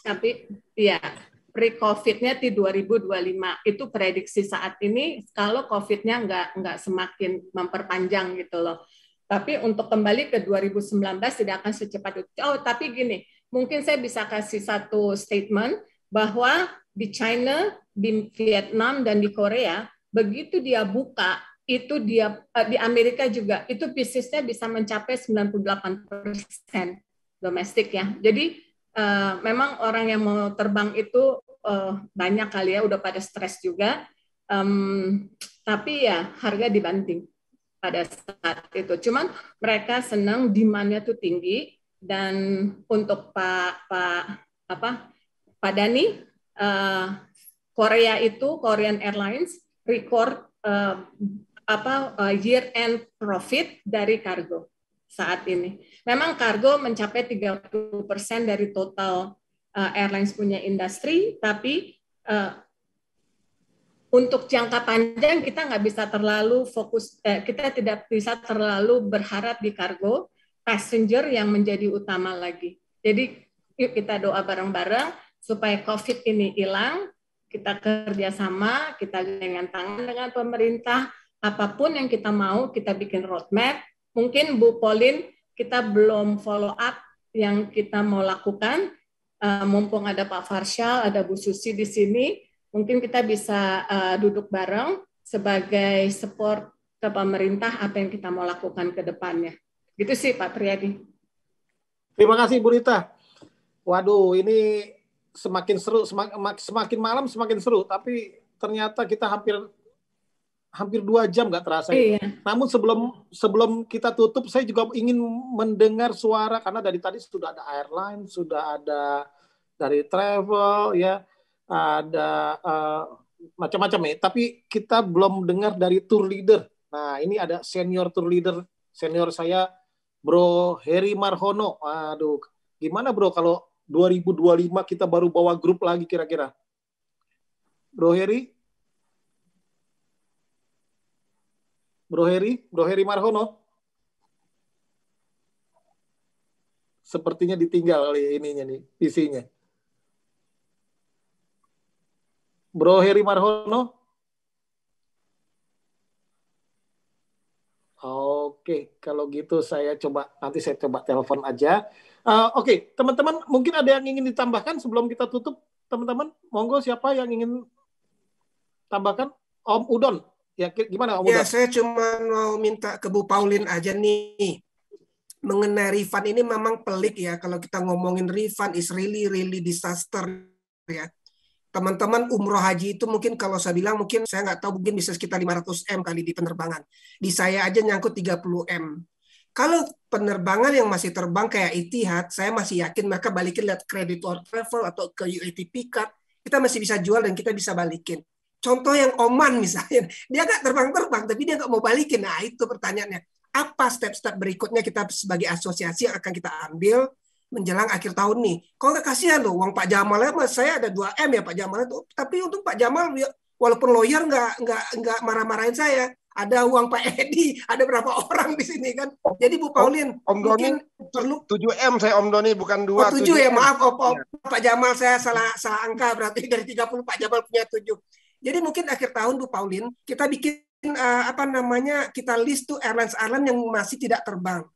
Tapi ya pre-COVID-nya di 2025 itu prediksi saat ini kalau COVID-nya nggak semakin memperpanjang gitu loh. Tapi untuk kembali ke 2019 tidak akan secepat itu. Oh, tapi gini, mungkin saya bisa kasih satu statement bahwa di China, di Vietnam dan di Korea, begitu dia buka, itu dia di Amerika juga itu bisnisnya bisa mencapai 98% domestik ya. Jadi memang orang yang mau terbang itu banyak kali ya, udah pada stres juga. Tapi ya harga dibanting pada saat itu. Cuman mereka senang demand-nya tuh tinggi. Dan untuk Pak Dani, Korea itu Korean Airlines record year end profit dari kargo saat ini. Memang kargo mencapai 30% dari total airlines punya industri, tapi untuk jangka panjang kita nggak bisa terlalu fokus, kita tidak bisa terlalu berharap di kargo passenger yang menjadi utama lagi. Jadi yuk kita doa bareng-bareng supaya COVID ini hilang, kita kerjasama, kita dengan tangan dengan pemerintah, apapun yang kita mau, kita bikin roadmap. Mungkin Bu Pauline, kita belum follow up yang kita mau lakukan, mumpung ada Pak Farsyal, ada Bu Susi di sini, mungkin kita bisa duduk bareng sebagai support ke pemerintah apa yang kita mau lakukan ke depannya. Gitu sih Pak Priyadi. Terima kasih Bu Rita. Waduh, ini semakin seru, semakin malam semakin seru, tapi ternyata kita hampir 2 jam nggak terasa. Iya. Namun sebelum kita tutup, saya juga ingin mendengar suara, karena dari tadi sudah ada airline, sudah ada dari travel, ya. ada macam-macam ya. Tapi kita belum dengar dari tour leader. Nah, ini ada senior tour leader, senior saya, Bro Heri Marhono. Aduh, gimana Bro kalau 2025 kita baru bawa grup lagi kira-kira? Bro Heri? Bro Heri Marhono? Sepertinya ditinggal ininya nih, isinya. Bro Heri Marhono? Oke, kalau gitu nanti saya coba telepon aja. Oke, teman-teman, mungkin ada yang ingin ditambahkan sebelum kita tutup, teman-teman? Monggo, siapa yang ingin tambahkan? Om Udon, ya gimana Om Udon? Ya, saya cuma mau minta ke Bu Pauline aja nih. Mengenai refund ini memang pelik ya, kalau kita ngomongin refund is really disaster ya. Teman-teman umroh haji itu mungkin kalau saya bilang mungkin saya nggak tahu, mungkin bisa sekitar 500 M kali di penerbangan. Di saya aja nyangkut 30 M. Kalau penerbangan yang masih terbang kayak Etihad, saya masih yakin mereka balikin lihat creditor travel atau ke UATP card, kita masih bisa jual dan kita bisa balikin. Contoh yang Oman misalnya, dia nggak terbang-terbang tapi dia nggak mau balikin. Nah itu pertanyaannya. Apa step-step berikutnya kita sebagai asosiasi yang akan kita ambil menjelang akhir tahun nih? Kalau nggak kasihan loh, uang Pak Jamal saya ada 2 M ya Pak Jamal itu, tapi untuk Pak Jamal walaupun lawyer nggak marah-marahin saya, ada uang Pak Edi, ada berapa orang di sini kan? Jadi Bu Pauline, Om Doni perlu 7 M saya Om Doni bukan 2. Oh 7 ya, maaf Pak Jamal saya salah angka, berarti dari 30 Pak Jamal punya 7. Jadi mungkin akhir tahun Bu Pauline kita bikin kita list tuh airline yang masih tidak terbang.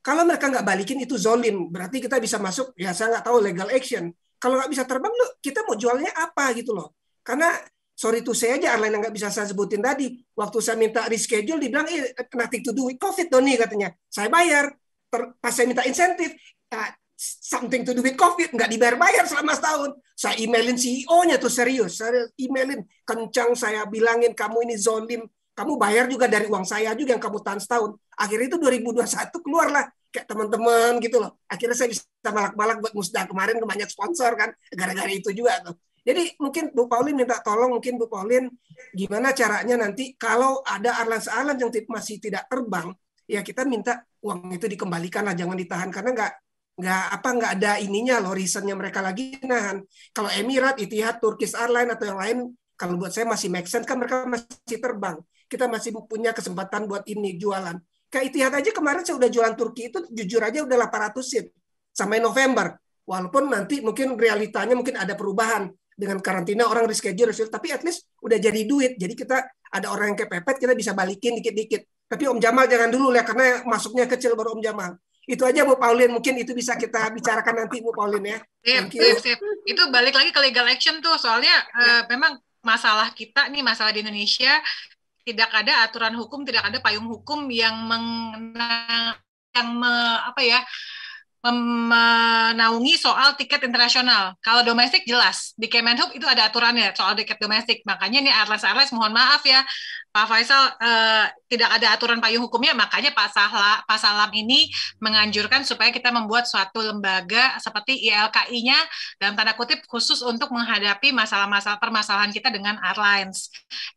Kalau mereka nggak balikin itu zolim, berarti kita bisa masuk, ya saya nggak tahu legal action. Kalau nggak bisa terbang, kita mau jualnya apa gitu loh. Karena sorry to say aja airline yang nggak bisa saya sebutin tadi, waktu saya minta reschedule, dibilang nothing to do with COVID Doni katanya. Saya bayar, pas saya minta insentif, something to do with COVID, nggak dibayar-bayar selama setahun. Saya emailin CEO-nya tuh serius, saya emailin kencang, saya bilangin kamu ini zolim. Kamu bayar juga dari uang saya juga yang kamu tahan setahun. Akhirnya itu 2021 keluarlah kayak teman-teman gitu loh. Akhirnya saya bisa malak-malak buat Musda kemarin banyak sponsor kan, gara-gara itu juga tuh. Jadi mungkin Bu Pauline minta tolong, mungkin Bu Pauline gimana caranya nanti kalau ada airline yang masih tidak terbang, ya kita minta uang itu dikembalikan lah, jangan ditahan karena nggak ada ininya loh, reasonnya mereka lagi nahan. Kalau Emirates, Etihad, Turkish Airlines atau yang lain, kalau buat saya masih make sense kan mereka masih terbang. Kita masih punya kesempatan buat ini jualan. Kayak Etihad aja kemarin saya udah jualan Turki itu jujur aja udah 800 seat sampai November. Walaupun nanti mungkin realitanya mungkin ada perubahan dengan karantina orang reschedule, tapi at least udah jadi duit. Jadi kita ada orang yang kepepet kita bisa balikin dikit-dikit. Tapi Om Jamal jangan dulu ya karena masuknya kecil baru Om Jamal. Itu aja Bu Pauline, mungkin itu bisa kita bicarakan nanti Bu Pauline ya. Sip. Itu balik lagi ke legal action tuh, soalnya memang masalah kita nih, masalah di Indonesia tidak ada aturan hukum, tidak ada payung hukum yang menaungi soal tiket internasional. Kalau domestik jelas, di Kemenhub itu ada aturannya soal tiket domestik. Makanya nih airlines mohon maaf ya, Pak Faisal, tidak ada aturan payung hukumnya, makanya Pak Salam ini menganjurkan supaya kita membuat suatu lembaga seperti ILKI-nya dalam tanda kutip khusus untuk menghadapi permasalahan kita dengan airlines.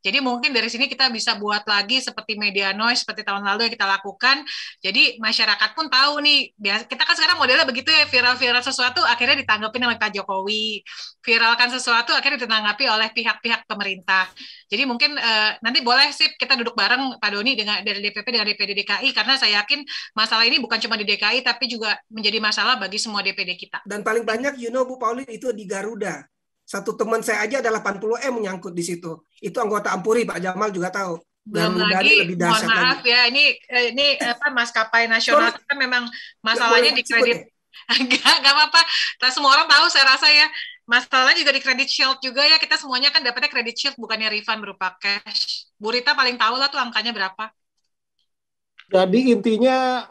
Jadi mungkin dari sini kita bisa buat lagi seperti media noise seperti tahun lalu yang kita lakukan. Jadi masyarakat pun tahu nih, kita kan sekarang modelnya begitu ya, viral sesuatu akhirnya ditanggapi oleh Pak Jokowi, viralkan sesuatu akhirnya ditanggapi oleh pihak-pihak pemerintah. Jadi mungkin nanti boleh sip kita duduk bareng Pak Doni dari DPP dengan DPD DKI, karena saya yakin masalah ini bukan cuma di DKI tapi juga menjadi masalah bagi semua DPD kita. Dan paling banyak Bu Pauline itu di Garuda. Satu teman saya aja ada 80 M menyangkut di situ. Itu anggota Ampuri, Pak Jamal juga tahu. Belum lagi, lebih mohon maaf lagi. Ya, ini maskapai nasional kita memang masalahnya di kredit. Enggak apa-apa. Semua orang tahu saya rasa ya. Masalahnya juga di credit shield juga ya, kita semuanya kan dapatnya credit shield bukannya refund berupa cash. Bu Rita paling tahu lah tuh angkanya berapa. Jadi intinya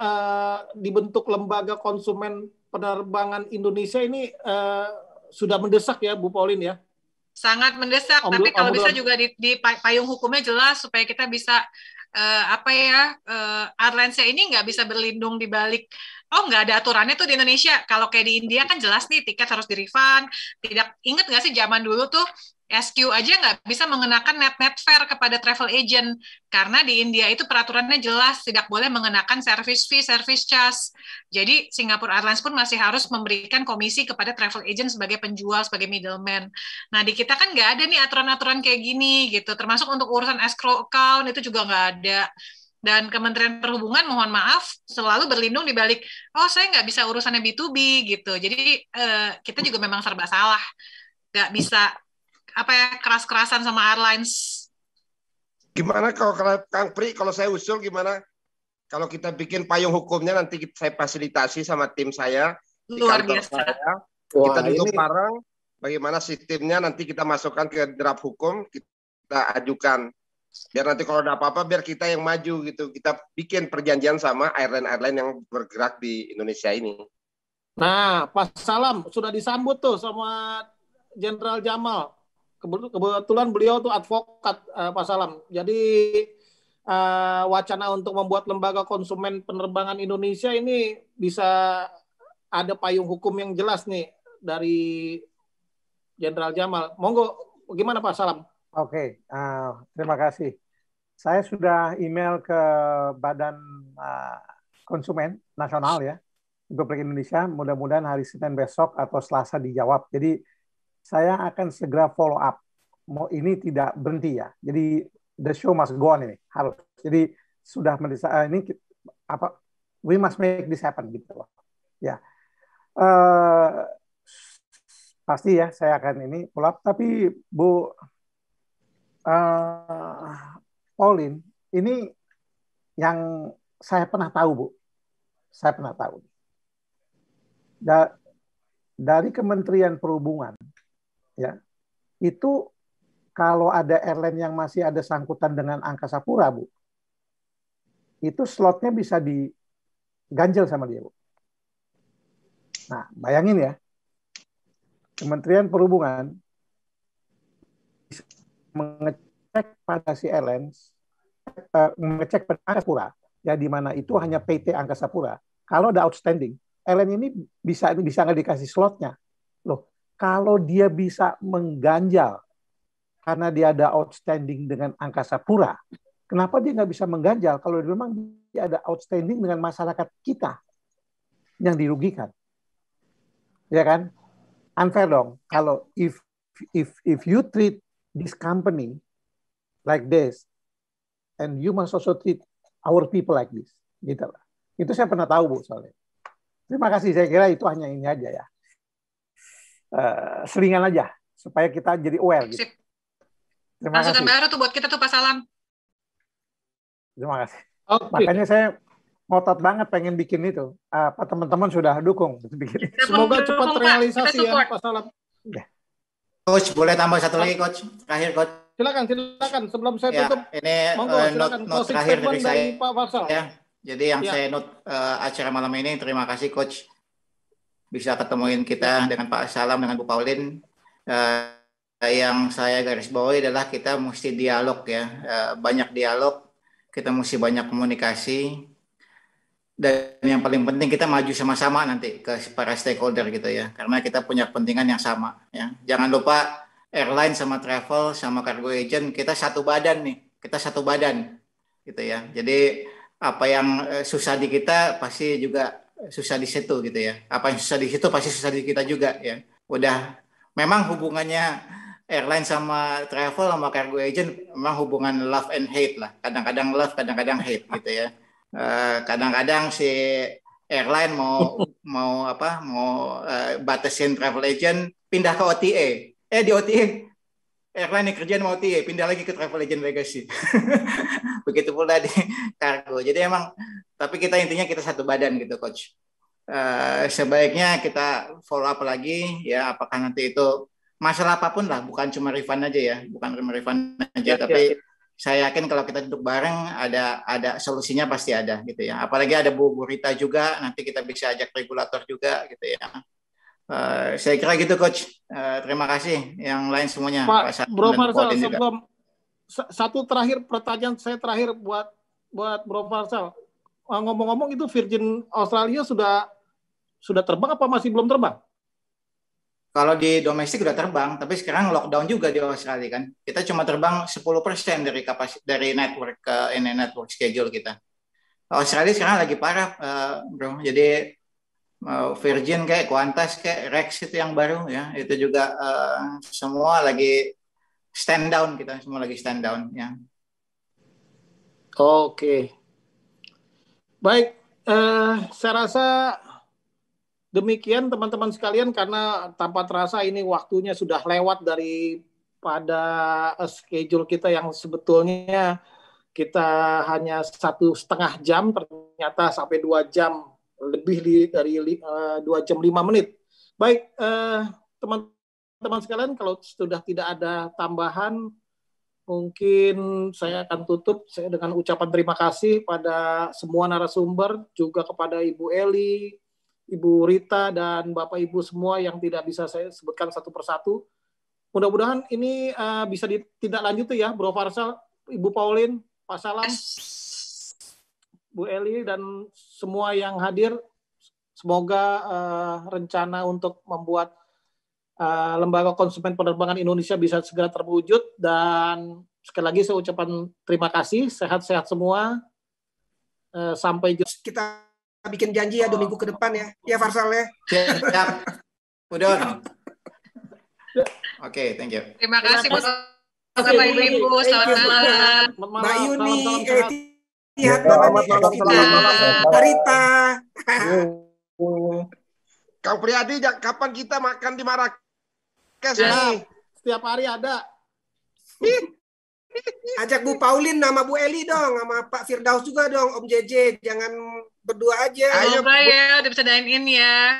dibentuk lembaga konsumen penerbangan Indonesia ini sudah mendesak ya Bu Pauline ya? Sangat mendesak, tapi kalau bisa juga di payung hukumnya jelas supaya kita bisa airlines-nya ini nggak bisa berlindung di balik nggak ada aturannya tuh di Indonesia. Kalau kayak di India kan jelas nih tiket harus di-refund. Ingat nggak sih zaman dulu tuh SQ aja nggak bisa mengenakan net fare kepada travel agent karena di India itu peraturannya jelas tidak boleh mengenakan service fee, service charge. Jadi Singapore Airlines pun masih harus memberikan komisi kepada travel agent sebagai penjual, sebagai middleman. Nah di kita kan nggak ada nih aturan-aturan kayak gini gitu. Termasuk untuk urusan escrow account itu juga nggak ada. Dan Kementerian Perhubungan mohon maaf selalu berlindung di balik saya nggak bisa urusannya B2B gitu. Jadi kita juga memang serba salah, nggak bisa keras-kerasan sama airlines. Gimana kalau Kang Pri, kalau saya usul gimana? Kalau kita bikin payung hukumnya nanti saya fasilitasi sama tim saya di kantor saya. Kita duduk bareng, bagaimana sistemnya nanti kita masukkan ke draft hukum, kita ajukan. Biar nanti kalau ada apa-apa, biar kita yang maju gitu. Kita bikin perjanjian sama airline-airline yang bergerak di Indonesia ini. Nah, Pak Salam sudah disambut tuh sama Jenderal Jamal. Kebetulan beliau tuh advokat, Pak Salam. Jadi wacana untuk membuat lembaga konsumen penerbangan Indonesia ini bisa ada payung hukum yang jelas nih dari Jenderal Jamal. Monggo, gimana Pak Salam? Oke, terima kasih. Saya sudah email ke Badan Konsumen Nasional ya, Republik Indonesia. Mudah-mudahan hari Senin besok atau Selasa dijawab. Jadi saya akan segera follow up. Ini tidak berhenti ya. Jadi the show must go on ini harus. Jadi sudah ini we must make this happen gitu loh. Ya. Pasti ya saya akan ini follow up. Tapi Bu Pauline, ini yang saya pernah tahu, Bu. Saya pernah tahu. Dari Kementerian Perhubungan, ya, itu kalau ada airline yang masih ada sangkutan dengan Angkasa Pura, Bu, itu slotnya bisa diganjel sama dia, Bu. Nah, bayangin ya, Kementerian Perhubungan mengecek pada si airlines, mengecek pada Angkasa Pura, ya di mana itu hanya PT Angkasa Pura. Kalau ada outstanding, airline ini bisa nggak dikasih slotnya. Loh, kalau dia bisa mengganjal karena dia ada outstanding dengan Angkasa Pura, kenapa dia nggak bisa mengganjal kalau memang dia ada outstanding dengan masyarakat kita yang dirugikan? Ya kan? Unfair dong. Kalau if you treat this company like this, and you must also treat our people like this, gitu lah. Itu saya pernah tahu, Bu, soalnya. Terima kasih. Saya kira itu hanya ini aja ya, selingan aja supaya kita jadi aware. Gitu. Terima kasih. Masukan baru tuh buat kita tuh Pak Salam. Terima kasih. Makanya saya ngotot banget pengen bikin itu. Teman-teman sudah dukung. Semoga cepat terrealisasi ya, Pak Salam. Ya. Coach, boleh tambah satu lagi, Coach? Terakhir, Coach. Silakan. Sebelum saya tutup. Ini note terakhir dari saya. Pak Farsal. Ya, jadi yang saya note acara malam ini, terima kasih, Coach. Bisa ketemuin kita dengan Pak Salam, dengan Bu Pauline. Yang saya garis bawahi adalah kita mesti dialog ya. Banyak dialog, kita mesti banyak komunikasi. Dan yang paling penting kita maju sama-sama nanti ke para stakeholder gitu ya, karena kita punya kepentingan yang sama ya. Jangan lupa airline sama travel sama cargo agent kita satu badan nih, kita satu badan gitu ya. Jadi apa yang susah di kita pasti juga susah di situ gitu ya. Apa yang susah di situ pasti susah di kita juga ya. Udah memang hubungannya airline sama travel sama cargo agent memang hubungan love and hate lah. Kadang-kadang love, kadang-kadang hate gitu ya. Kadang-kadang si airline mau batasin travel agent pindah ke OTA. Di OTA airline yang kerjaan mau OTA pindah lagi ke travel agent legacy. Begitu pula di kargo. Jadi emang tapi kita intinya kita satu badan gitu, Coach. Sebaiknya kita follow up lagi ya, apakah nanti itu masalah apapun lah, bukan cuma refund aja ya, bukan cuma refund aja, tapi saya yakin kalau kita duduk bareng ada solusinya pasti ada gitu ya. Apalagi ada Bu Rita juga, nanti kita bisa ajak regulator juga gitu ya. Saya kira gitu, Coach. Terima kasih yang lain semuanya. Pak Bro Farsal, sebelum satu terakhir pertanyaan saya terakhir buat buat Bro Farsal. Ngomong-ngomong itu Virgin Australia sudah terbang apa masih belum terbang? Kalau di domestik udah terbang, tapi sekarang lockdown juga di Australia kan. Kita cuma terbang 10% dari network network schedule kita. Australia sekarang lagi parah, bro. Jadi Virgin kayak Qantas kayak Rex itu yang baru ya, itu juga semua lagi stand down, kita semua lagi stand down ya. Oke. Baik, saya rasa demikian teman-teman sekalian, karena tanpa terasa ini waktunya sudah lewat daripada schedule kita yang sebetulnya kita hanya 1,5 jam, ternyata sampai 2 jam, lebih dari 2 jam 5 menit. Baik, teman-teman sekalian, kalau sudah tidak ada tambahan, mungkin saya akan tutup dengan ucapan terima kasih pada semua narasumber, juga kepada Ibu Eli, Ibu Rita, dan Bapak Ibu semua yang tidak bisa saya sebutkan satu persatu. Mudah-mudahan ini bisa ditindaklanjuti ya, Bro Farsal, Ibu Pauline, Pak Salam, Bu Eli, dan semua yang hadir. Semoga rencana untuk membuat Lembaga Konsumen Penerbangan Indonesia bisa segera terwujud. Dan sekali lagi saya ucapkan terima kasih, sehat-sehat semua. Sampai jumpa. Kita bikin janji ya 2 minggu ke depan ya. Ya Farsal ya. Siap. Udah. Oke, thank you. Terima kasih Bapak Ibu. Selamat malam. Mbak Yuni, Mbak Rita. Kang Priyadi, kapan kita makan di Marrakesh nih? Setiap hari ada. Ajak Bu Pauline sama Bu Eli dong, sama Pak Firdaus juga dong, Om JJ. Jangan berdua aja. Ayo, ya, udah bisa dine in ya.